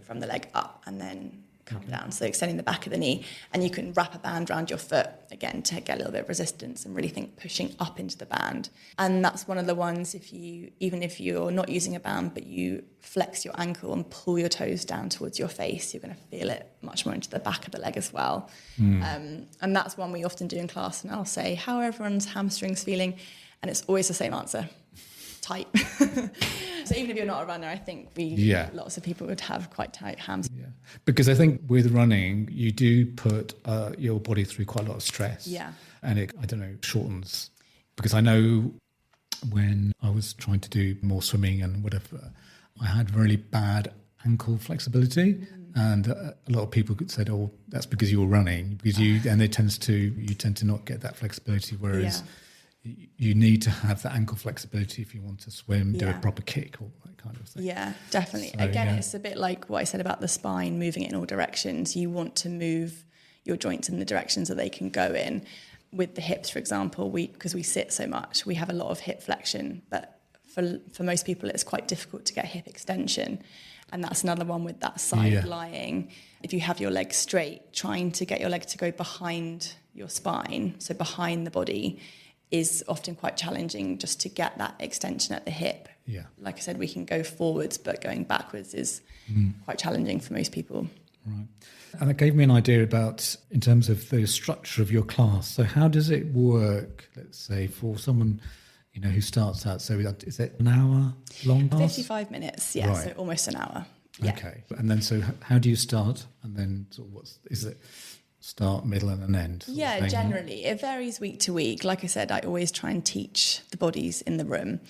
Speaker 2: from the leg up and then come down. So extending the back of the knee. And you can wrap a band around your foot, again, to get a little bit of resistance and really think pushing up into the band. And that's one of the ones, even if you're not using a band, but you flex your ankle and pull your toes down towards your face, you're going to feel it much more into the back of the leg as well. And that's one we often do in class. And I'll say, how are everyone's hamstrings feeling? And it's always the same answer. Tight. So even if you're not a runner, I think lots of people would have quite tight hams.
Speaker 1: Yeah, because I think with running, you do put your body through quite a lot of stress.
Speaker 2: Yeah.
Speaker 1: And it, shortens. Because I know when I was trying to do more swimming and whatever, I had really bad ankle flexibility. And a lot of people said, "Oh, that's because you were running." Because you tend to not get that flexibility, whereas you need to have that ankle flexibility if you want to swim, do a proper kick, or that kind of thing.
Speaker 2: Yeah, definitely. So, again, it's a bit like what I said about the spine, moving it in all directions. You want to move your joints in the directions that they can go in. With the hips, for example, because we sit so much, we have a lot of hip flexion, but for most people, it's quite difficult to get hip extension. And that's another one with that side lying. If you have your leg straight, trying to get your leg to go behind your spine, so behind the body, is often quite challenging just to get that extension at the hip. Yeah. Like I said, we can go forwards, but going backwards is quite challenging for most people.
Speaker 1: Right. And that gave me an idea about, in terms of the structure of your class. So how does it work, let's say, for someone, who starts out? So is it an hour long class?
Speaker 2: 55 minutes, yeah, so almost an hour. Yeah.
Speaker 1: Okay. And then so how do you start? And then sort of is it start, middle and an end?
Speaker 2: Yeah, generally. It varies week to week. Like I said, I always try and teach the bodies in the room.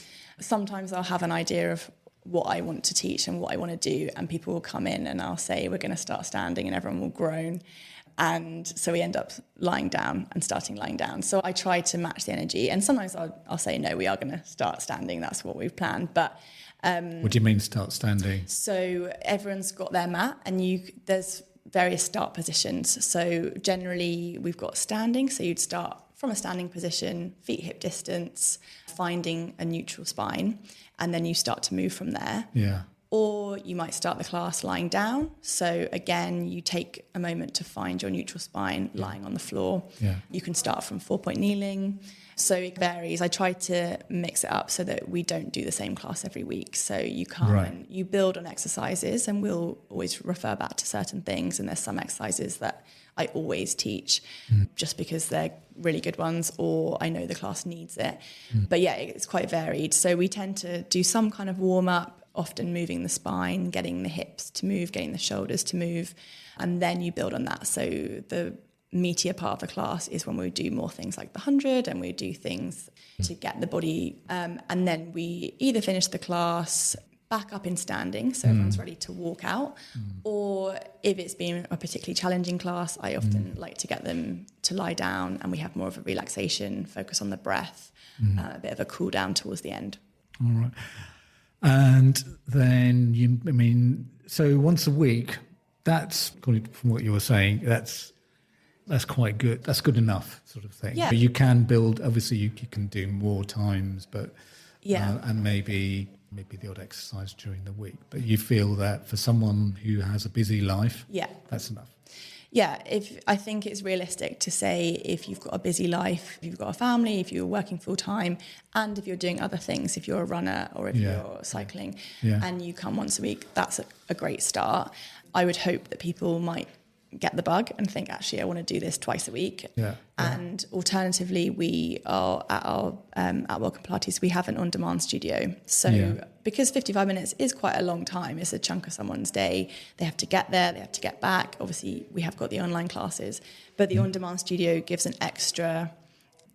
Speaker 2: Sometimes I'll have an idea of what I want to teach and what I want to do, and people will come in and I'll say, we're going to start standing, and everyone will groan. And so we end up lying down and starting lying down. So I try to match the energy. And sometimes I'll say, no, we are going to start standing. That's what we've planned. But
Speaker 1: what do you mean start standing?
Speaker 2: So everyone's got their mat, and there's various start positions. So generally we've got standing. So you'd start from a standing position, feet hip distance, finding a neutral spine, and then you start to move from there. Yeah. Or you might start the class lying down. So again, you take a moment to find your neutral spine lying on the floor. Yeah. You can start from 4-point kneeling. So it varies. I try to mix it up so that we don't do the same class every week. So you come and you build on exercises, and we'll always refer back to certain things. And there's some exercises that I always teach just because they're really good ones, or I know the class needs it. But yeah, it's quite varied. So we tend to do some kind of warm up, often moving the spine, getting the hips to move, getting the shoulders to move, and then you build on that. So the meatier part of the class is when we do more things like the 100, and we do things to get the body, and then we either finish the class back up in standing, so everyone's ready to walk out. Or if it's been a particularly challenging class, I often like to get them to lie down, and we have more of a relaxation, focus on the breath, a bit of a cool down towards the end.
Speaker 1: All right. And then so once a week, that's, from what you were saying, that's quite good. That's good enough, sort of thing.
Speaker 2: Yeah.
Speaker 1: But you can build, obviously you can do more times, but and maybe the odd exercise during the week. But you feel that for someone who has a busy life, that's enough.
Speaker 2: Yeah, I think it's realistic to say if you've got a busy life, if you've got a family, if you're working full time, and if you're doing other things, if you're a runner or if you're cycling, and you come once a week, that's a great start. I would hope that people might get the bug and think, actually, I want to do this twice a week. And alternatively, we are at Welcome Pilates, we have an on-demand studio. So because 55 minutes is quite a long time, it's a chunk of someone's day. They have to get there, they have to get back. Obviously, we have got the online classes, but the on-demand studio gives an extra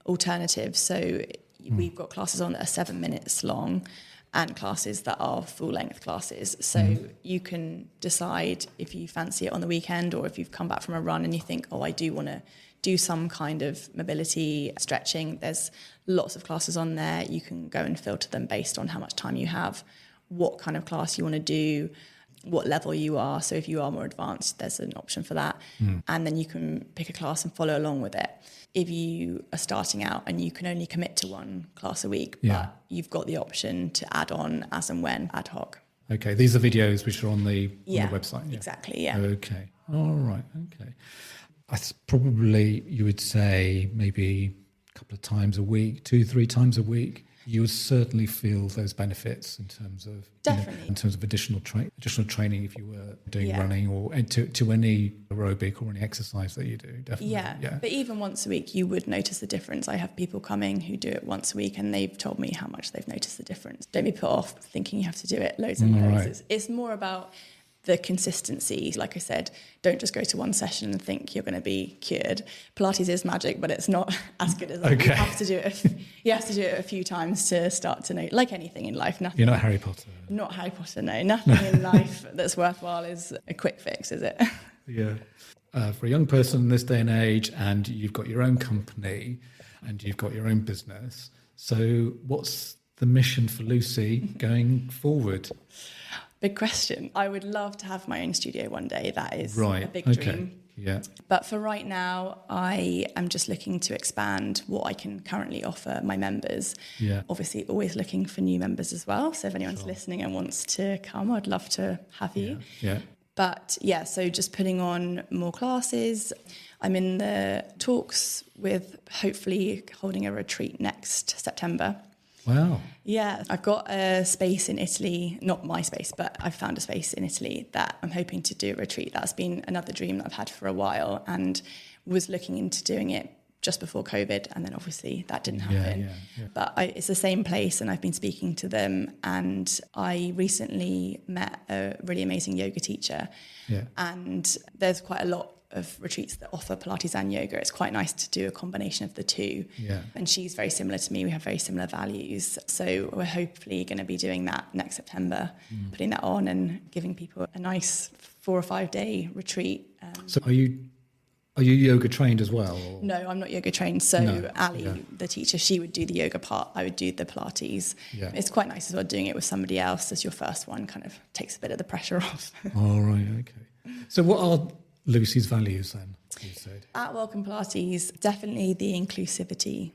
Speaker 2: alternative. So we've got classes on that are 7 minutes long, and classes that are full-length classes. So you can decide if you fancy it on the weekend, or if you've come back from a run and you think, I do want to do some kind of mobility stretching. There's lots of classes on there. You can go and filter them based on how much time you have, what kind of class you want to do, what level you are. So if you are more advanced, there's an option for that. And then you can pick a class and follow along with it. If you are starting out and you can only commit to one class a week, but you've got the option to add on as and when, ad hoc.
Speaker 1: Okay, these are videos which are on the website.
Speaker 2: Exactly,
Speaker 1: Okay, all right, okay. Probably you would say maybe a couple of times a week, 2-3 times a week. You would certainly feel those benefits in terms of in terms of additional training if you were doing running or to any aerobic or any exercise that you do. Definitely.
Speaker 2: But even once a week, you would notice the difference. I have people coming who do it once a week, and they've told me how much they've noticed the difference. Don't be put off thinking you have to do it loads and loads. Right. It's more about the consistency. Like I said, don't just go to one session and think you're going to be cured. Pilates is magic, but it's not as good as that. You have to do it. You have to do it a few times to start to know. Like anything in life, nothing.
Speaker 1: You're not Harry Potter.
Speaker 2: Not Harry Potter. No, nothing in life that's worthwhile is a quick fix, is it?
Speaker 1: Yeah. For a young person in this day and age, and you've got your own company, and you've got your own business. So, what's the mission for Lucy going forward?
Speaker 2: Big question. I would love to have my own studio one day. That is a big dream.
Speaker 1: Yeah.
Speaker 2: But for right now, I am just looking to expand what I can currently offer my members.
Speaker 1: Yeah.
Speaker 2: Obviously, always looking for new members as well. So if anyone's listening and wants to come, I'd love to have you.
Speaker 1: Yeah.
Speaker 2: But so just putting on more classes. I'm in the talks with hopefully holding a retreat next September.
Speaker 1: Wow.
Speaker 2: Yeah, I've got a space in Italy, not my space, but I've found a space in Italy that I'm hoping to do a retreat. That's been another dream that I've had for a while, and was looking into doing it just before COVID, and then obviously that didn't happen. But it's the same place, and I've been speaking to them, and I recently met a really amazing yoga teacher, and there's quite a lot of retreats that offer Pilates and yoga. It's quite nice to do a combination of the two. And she's very similar to me. We have very similar values. So we're hopefully going to be doing that next September, putting that on and giving people a nice 4 or 5 day retreat.
Speaker 1: So are you yoga trained as well? Or?
Speaker 2: No, I'm not yoga trained. So Ali, the teacher, she would do the yoga part. I would do the Pilates. It's quite nice as well doing it with somebody else as your first one. Kind of takes a bit of the pressure off.
Speaker 1: All right, okay. So what are Lucy's values then, you said?
Speaker 2: At Welcome Pilates, definitely the inclusivity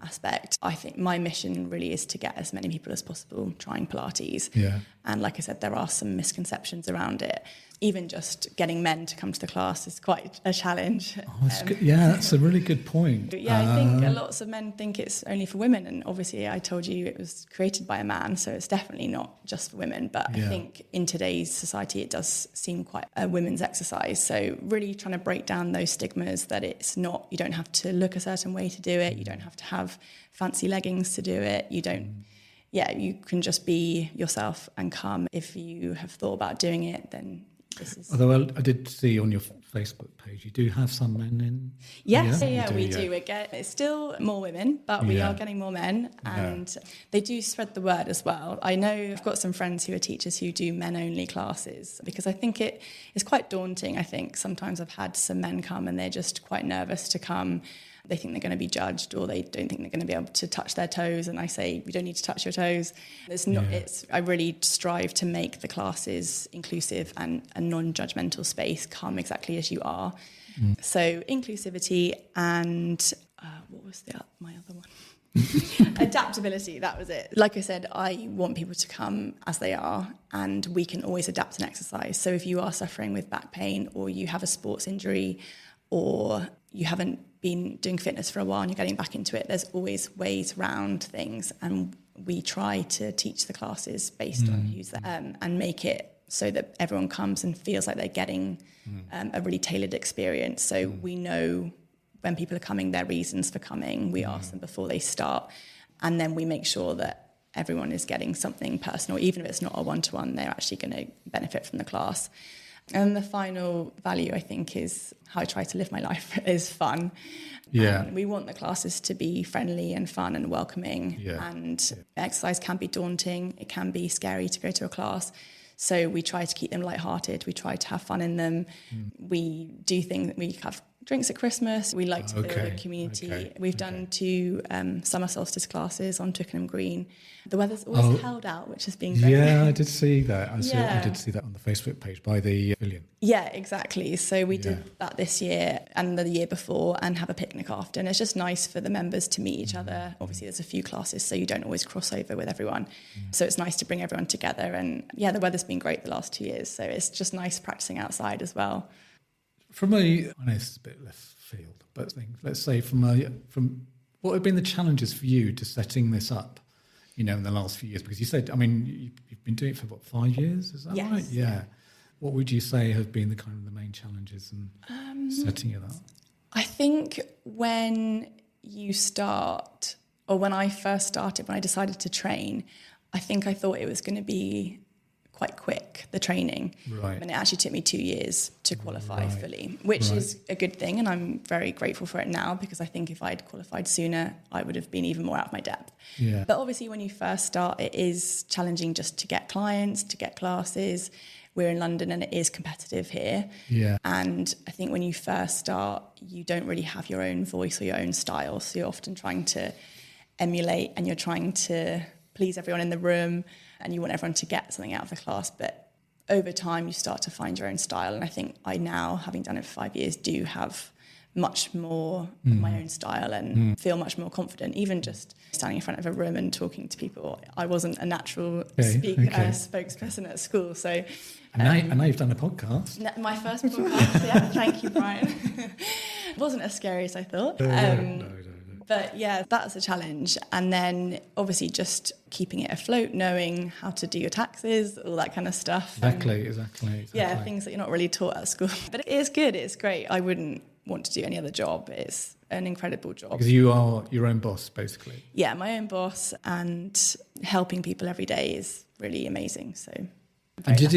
Speaker 2: aspect. I think my mission really is to get as many people as possible trying Pilates. And like I said, there are some misconceptions around it. Even just getting men to come to the class is quite a challenge.
Speaker 1: That's good. Yeah, that's a really good point.
Speaker 2: I think lots of men think it's only for women. And obviously I told you it was created by a man, so it's definitely not just for women. But I think in today's society, it does seem quite a women's exercise. So really trying to break down those stigmas that it's not, you don't have to look a certain way to do it. You don't have to have fancy leggings to do it. You don't, you can just be yourself and come. If you have thought about doing it, then
Speaker 1: Although I did see on your Facebook page, you do have some men in.
Speaker 2: Yes, we do. It's still more women, but we are getting more men, and they do spread the word as well. I know I've got some friends who are teachers who do men-only classes, because I think it is quite daunting. I think sometimes I've had some men come and they're just quite nervous to come. They think they're going to be judged, or they don't think they're going to be able to touch their toes. And I say, you don't need to touch your toes. I really strive to make the classes inclusive and a non-judgmental space. Come exactly as you are. So inclusivity and what was my other one? Adaptability, that was it. Like I said, I want people to come as they are, and we can always adapt an exercise. So if you are suffering with back pain, or you have a sports injury, or you haven't been doing fitness for a while and you're getting back into it, there's always ways around things, and we try to teach the classes based on who's there, and make it so that everyone comes and feels like they're getting a really tailored experience. So we know when people are coming, their reasons for coming. We ask them before they start, and then we make sure that everyone is getting something personal. Even if it's not a one-to-one, they're actually going to benefit from the class. And the final value, I think, is how I try to live my life is fun. Yeah. And we want the classes to be friendly and fun and welcoming. Yeah. And exercise can be daunting. It can be scary to go to a class. So we try to keep them lighthearted. We try to have fun in them. We do things, we have drinks at Christmas. We like to build a community. We've done 2 summer solstice classes on Twickenham Green. The weather's always held out, which has been great.
Speaker 1: Yeah, I did see that. I did see that on the Facebook page by the pavilion.
Speaker 2: Yeah, exactly. So we did that this year and the year before, and have a picnic after. And it's just nice for the members to meet each other. Obviously, there's a few classes, so you don't always cross over with everyone. So it's nice to bring everyone together. And the weather's been great the last 2 years. So it's just nice practicing outside as well.
Speaker 1: From I know it's a bit left field, but let's say from what have been the challenges for you to setting this up, in the last few years? Because you said, you've been doing it for 5 years, is that right? Yeah. What would you say have been the main challenges in setting it up?
Speaker 2: I think when you start, or when I first started, when I decided to train, I think I thought it was going to be quite quick, the training. Right. And it actually took me 2 years to qualify fully, which is a good thing. And I'm very grateful for it now, because I think if I'd qualified sooner, I would have been even more out of my depth. Yeah. But obviously when you first start, it is challenging just to get clients, to get classes. We're in London and it is competitive here. Yeah. And I think when you first start, you don't really have your own voice or your own style. So you're often trying to emulate, and you're trying to please everyone in the room, and you want everyone to get something out of the class. But over time, you start to find your own style. And I think I now, having done it for 5 years, do have much more of my own style and feel much more confident, even just standing in front of a room and talking to people. I wasn't a natural spokesperson at school. So,
Speaker 1: and now you've done a podcast.
Speaker 2: My first podcast, thank you, Brian. It wasn't as scary as I thought. No. But that's a challenge. And then obviously just keeping it afloat, knowing how to do your taxes, all that kind of stuff.
Speaker 1: Exactly.
Speaker 2: Yeah, things that you're not really taught at school. But it is good, it's great. I wouldn't want to do any other job. It's an incredible job.
Speaker 1: Because you are your own boss, basically.
Speaker 2: Yeah, my own boss, and helping people every day is really amazing. So,
Speaker 1: and did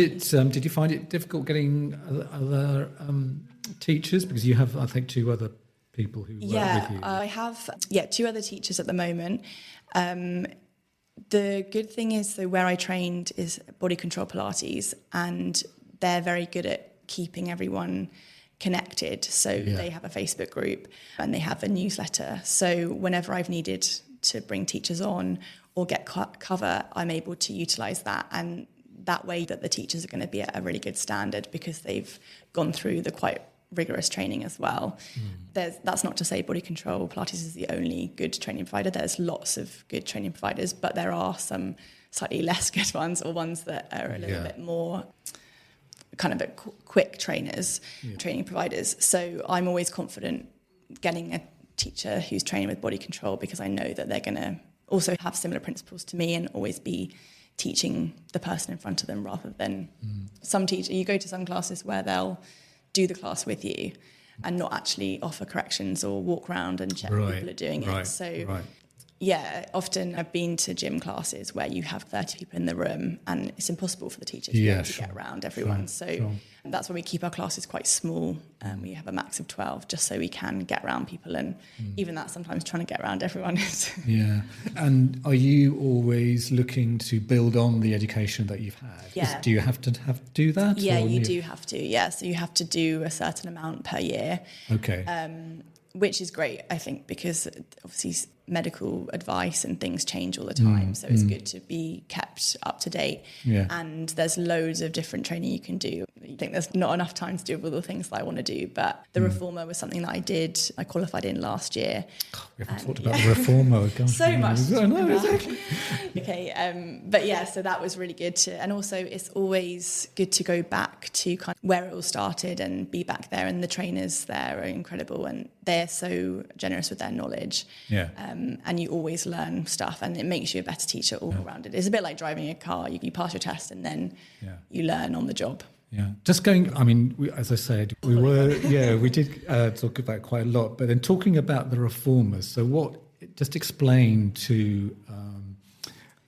Speaker 1: you find it difficult getting other teachers? Because you have, I think, 2 other people who work with you.
Speaker 2: I have 2 other teachers at the moment. The good thing is, though, where I trained is body control Pilates, and they're very good at keeping everyone connected. So they have a Facebook group and they have a newsletter. So whenever I've needed to bring teachers on or get cover, I'm able to utilise that. And that way that the teachers are going to be at a really good standard, because they've gone through the quite rigorous training as well. That's not to say body control Pilates is the only good training provider. There's lots of good training providers, but there are some slightly less good ones, or ones that are a little bit more kind of quick training providers. So I'm always confident getting a teacher who's training with body control, because I know that they're going to also have similar principles to me and always be teaching the person in front of them, rather than some teacher. You go to some classes where they'll do the class with you and not actually offer corrections or walk around and check people are doing it. So Yeah, often I've been to gym classes where you have 30 people in the room and it's impossible for the teacher to be able to get around everyone. That's why we keep our classes quite small. We have a max of 12 just so we can get around people, and even that sometimes trying to get around everyone is...
Speaker 1: Yeah. And are you always looking to build on the education that you've had?
Speaker 2: Yeah.
Speaker 1: Do you have to do that?
Speaker 2: Yeah, you do have to. Yeah, so you have to do a certain amount per year.
Speaker 1: Okay.
Speaker 2: Which is great, I think, because obviously medical advice and things change all the time. So it's good to be kept up to date.
Speaker 1: Yeah.
Speaker 2: And there's loads of different training you can do. You think there's not enough time to do all the things that I want to do. But the reformer was something that I qualified in last year.
Speaker 1: We haven't talked about the reformer.
Speaker 2: So much.
Speaker 1: I know, exactly.
Speaker 2: Okay, but yeah, so that was really good and also it's always good to go back to kind of where it all started and be back there, and the trainers there are incredible and they're so generous with their knowledge.
Speaker 1: Yeah.
Speaker 2: And you always learn stuff and it makes you a better teacher all around it. It's a bit like driving a car. You pass your test and then you learn on the job.
Speaker 1: Yeah, just going, I mean, as I said, we did talk about quite a lot, but then talking about the reformers, so just explain to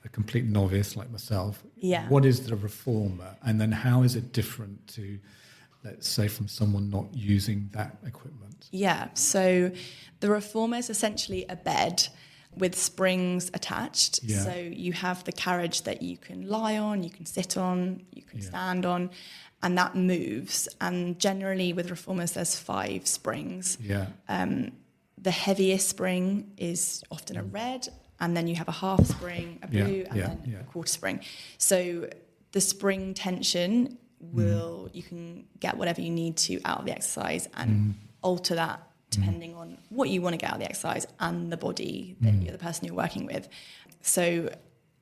Speaker 1: a complete novice like myself, what is the reformer, and then how is it different to, let's say, from someone not using that equipment?
Speaker 2: Yeah, so the reformer is essentially a bed with springs attached.
Speaker 1: Yeah.
Speaker 2: So you have the carriage that you can lie on, you can sit on, you can stand on, and that moves. And generally with reformers, there's 5 springs.
Speaker 1: Yeah.
Speaker 2: The heaviest spring is often a red, and then you have a half spring, a blue, and then a quarter spring. So the spring tension you can get whatever you need to out of the exercise and alter that depending on what you want to get out of the exercise and the body that you're the person you're working with. So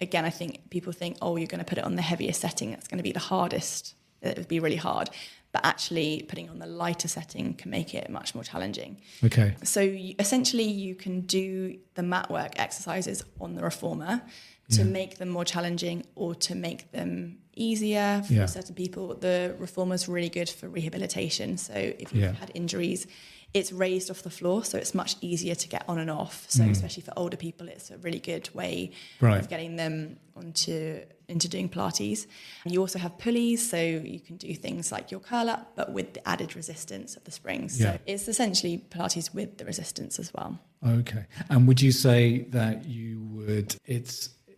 Speaker 2: again, I think people think, oh, you're going to put it on the heaviest setting, that's going to be the hardest. It would be really hard. But actually putting on the lighter setting can make it much more challenging. Okay. So essentially you can do the mat work exercises on the reformer to make them more challenging or to make them easier for certain people. The reformer is really good for rehabilitation. So if you've had injuries, it's raised off the floor, so it's much easier to get on and off. So especially for older people, it's a really good way of getting them into doing Pilates. You also have pulleys, so you can do things like your curl up, but with the added resistance of the springs. So it's essentially Pilates with the resistance as well.
Speaker 1: Okay. And would you say that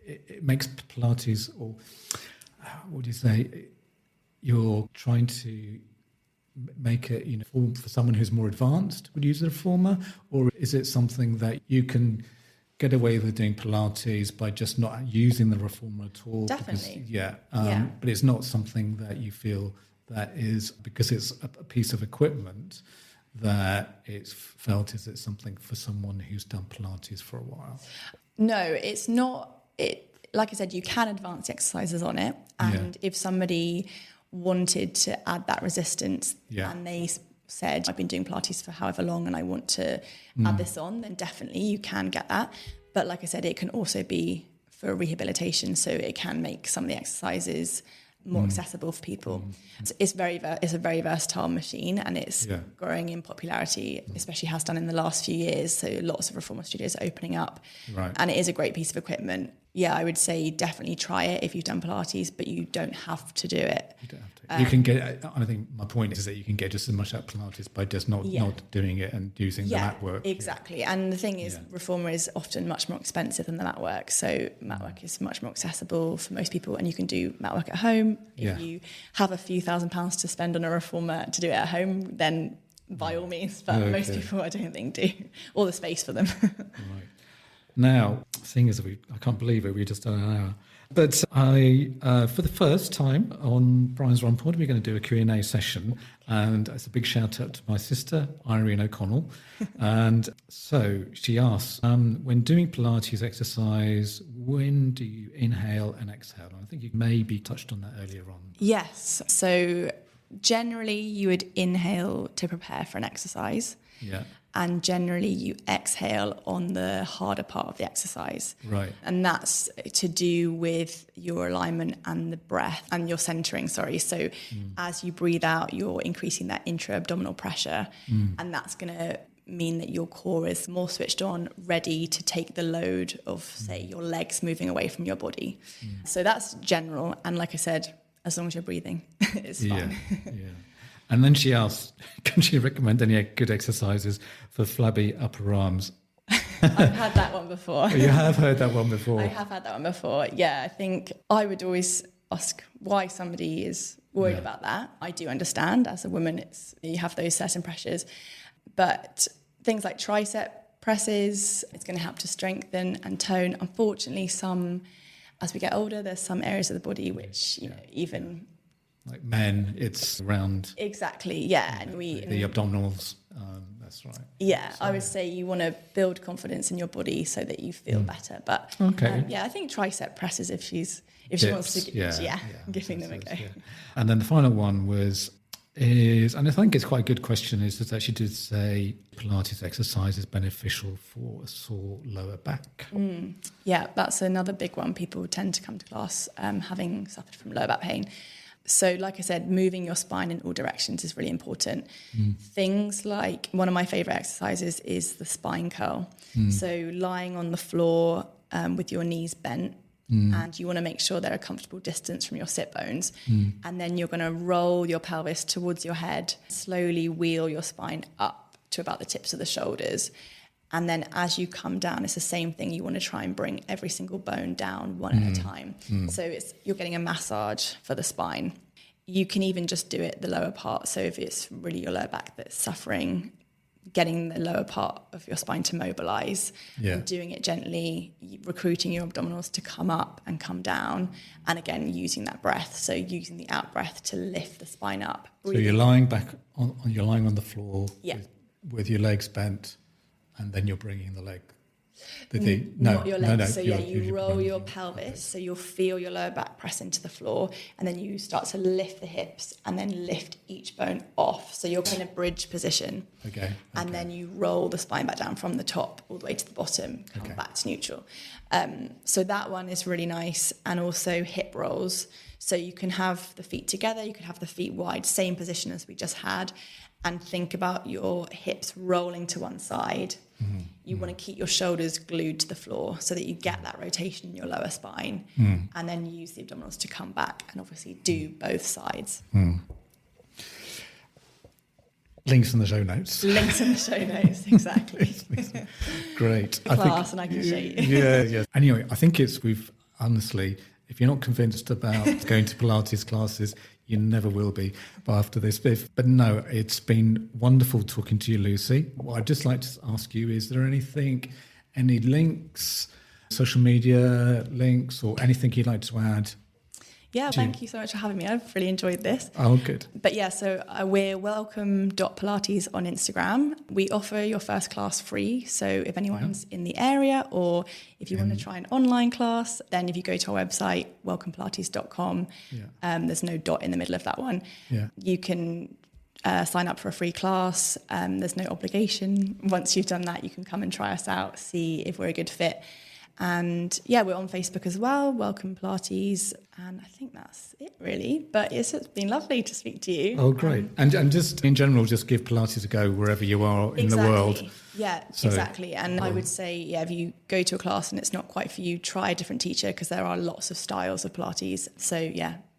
Speaker 1: it makes Pilates, or what would you say, you're trying to make it for someone who's more advanced would use the reformer, or is it something that you can get away with doing Pilates by just not using the reformer at all?
Speaker 2: Definitely.
Speaker 1: But it's not something that you feel that is, because it's a piece of equipment, that it's felt is it something for someone who's done Pilates for a while? No,
Speaker 2: it's not. Like I said, you can advance the exercises on it, and if somebody wanted to add that resistance and they said, I've been doing Pilates for however long and I want to add this on, then definitely you can get that. But like I said, it can also be for rehabilitation, so it can make some of the exercises more accessible for people. It's a very versatile machine, and it's growing in popularity, especially has done in the last few years. So lots of reformer studios are opening up, and it is a great piece of equipment. Yeah, I would say definitely try it if you've done Pilates, but you don't have to do it. You don't have to. You can get, I think my point is that you can get just as much out of Pilates by just not doing it and using the mat work. Exactly. And the thing is, reformer is often much more expensive than the mat work. So mat work is much more accessible for most people, and you can do mat work at home. If you have a few £1,000s to spend on a reformer to do it at home, then by all means. But most people, I don't think, do, or the space for them.
Speaker 1: Right. Now, seeing as I can't believe it, we've just done an hour. But for the first time on Brian's Run Pod, we're going to do a Q&A session. And it's a big shout out to my sister, Irene O'Connell. And so she asks, when doing Pilates exercise, when do you inhale and exhale? And I think you maybe touched on that earlier on.
Speaker 2: Yes. So generally you would inhale to prepare for an exercise. Yeah. And generally you exhale on the harder part of the exercise. Right. And that's to do with your alignment and the breath and your centering, So as you breathe out, you're increasing that intra-abdominal pressure, and that's going to mean that your core is more switched on, ready to take the load of, say, your legs moving away from your body. So that's general. And like I said, as long as you're breathing, it's fine.
Speaker 1: Yeah. And then she asked, can she recommend any good exercises for flabby upper arms?
Speaker 2: I've had that one before.
Speaker 1: You have heard that one before?
Speaker 2: I have had that one before. Yeah, I think I would always ask why somebody is worried about that. I do understand as a woman, you have those certain pressures, but things like tricep presses, it's going to help to strengthen and tone. Unfortunately, as we get older, there's some areas of the body which, even
Speaker 1: like men, it's around.
Speaker 2: Exactly, yeah. And
Speaker 1: the abdominals, that's right.
Speaker 2: Yeah, so I would say you want to build confidence in your body so that you feel better. But I think tricep presses if she wants to, giving them a go. Yeah.
Speaker 1: And then the final one is, and I think it's quite a good question, is that she did say Pilates exercise is beneficial for a sore lower back.
Speaker 2: Yeah, that's another big one. People tend to come to class having suffered from lower back pain. So like I said, moving your spine in all directions is really important. Things like, one of my favourite exercises is the spine curl. So lying on the floor with your knees bent, and you want to make sure they're a comfortable distance from your sit bones. And then you're going to roll your pelvis towards your head, slowly wheel your spine up to about the tips of the shoulders. And then as you come down, it's the same thing. You want to try and bring every single bone down one at a time. So you're getting a massage for the spine. You can even just do it the lower part. So if it's really your lower back that's suffering, getting the lower part of your spine to mobilize and doing it gently, recruiting your abdominals to come up and come down. And again, using that breath. So using the out breath to lift the spine up.
Speaker 1: Breathing. So you're lying you're lying on the floor with your legs bent. And then you're bringing the leg.
Speaker 2: Not your legs. So you roll your pelvis. So you'll feel your lower back press into the floor. And then you start to lift the hips and then lift each bone off. So you're in a bridge position.
Speaker 1: Okay.
Speaker 2: And then you roll the spine back down from the top all the way to the bottom, come back to neutral. So that one is really nice. And also hip rolls. So you can have the feet together. You can have the feet wide, same position as we just had. And think about your hips rolling to one side. You want to keep your shoulders glued to the floor so that you get that rotation in your lower spine. And then use the abdominals to come back and obviously do both sides.
Speaker 1: Links in the show notes.
Speaker 2: Links in the show notes, exactly.
Speaker 1: Great.
Speaker 2: And I can show you.
Speaker 1: Yeah. Anyway, I think honestly, if you're not convinced about going to Pilates classes, you never will be after this. But no, it's been wonderful talking to you, Lucy. What I'd just like to ask you, is there any links, social media links, or anything you'd like to add?
Speaker 2: Yeah, thank you so much for having me. I've really enjoyed this.
Speaker 1: Oh, good.
Speaker 2: But yeah, so we're welcome.pilates on Instagram. We offer your first class free. So if anyone's in the area, or if you want to try an online class, then if you go to our website, welcomepilates.com, there's no dot in the middle of that one. You can sign up for a free class. There's no obligation. Once you've done that, you can come and try us out, see if we're a good fit. And we're on Facebook as well, Welcome Pilates, and I think that's it really. But it's been lovely to speak to you.
Speaker 1: Oh, great. And just in general, just give Pilates a go wherever you are in the world.
Speaker 2: Yeah, exactly. And I would say, if you go to a class and it's not quite for you, try a different teacher, because there are lots of styles of Pilates. So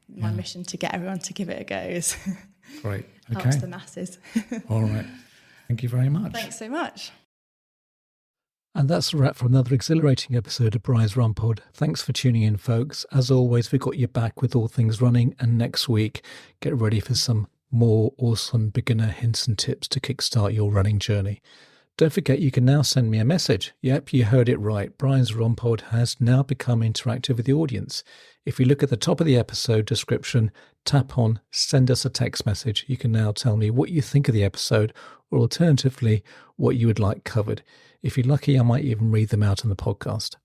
Speaker 2: my mission to get everyone to give it a go is
Speaker 1: great. Okay.
Speaker 2: Helps the masses.
Speaker 1: All right. Thank you very much.
Speaker 2: Thanks so much.
Speaker 1: And that's a wrap for another exhilarating episode of Brian's Run Pod. Thanks for tuning in, folks. As always, we've got you back with all things running. And next week, get ready for some more awesome beginner hints and tips to kickstart your running journey. Don't forget, you can now send me a message. Yep, you heard it right. Brian's Run Pod has now become interactive with the audience. If you look at the top of the episode description, tap on Send Us a Text Message. You can now tell me what you think of the episode, or alternatively, what you would like covered. If you're lucky, I might even read them out on the podcast.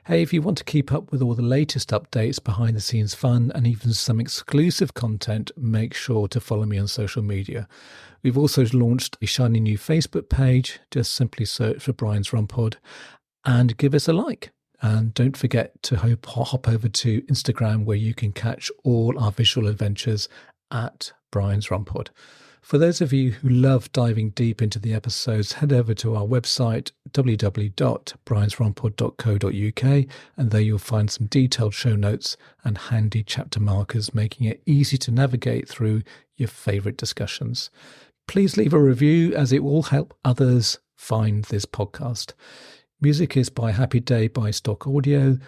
Speaker 1: Hey, if you want to keep up with all the latest updates, behind the scenes fun, and even some exclusive content, make sure to follow me on social media. We've also launched a shiny new Facebook page. Just simply search for Brian's Run Pod and give us a like. And don't forget to hop over to Instagram, where you can catch all our visual adventures at Brian's Run Pod. For those of you who love diving deep into the episodes, head over to our website, www.briansrompod.co.uk, and there you'll find some detailed show notes and handy chapter markers, making it easy to navigate through your favourite discussions. Please leave a review, as it will help others find this podcast. Music is by Happy Day by Stock Audio,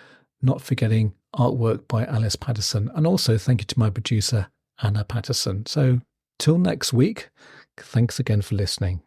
Speaker 1: not forgetting artwork by Alice Patterson, and also thank you to my producer, Anna Patterson. So till next week, thanks again for listening.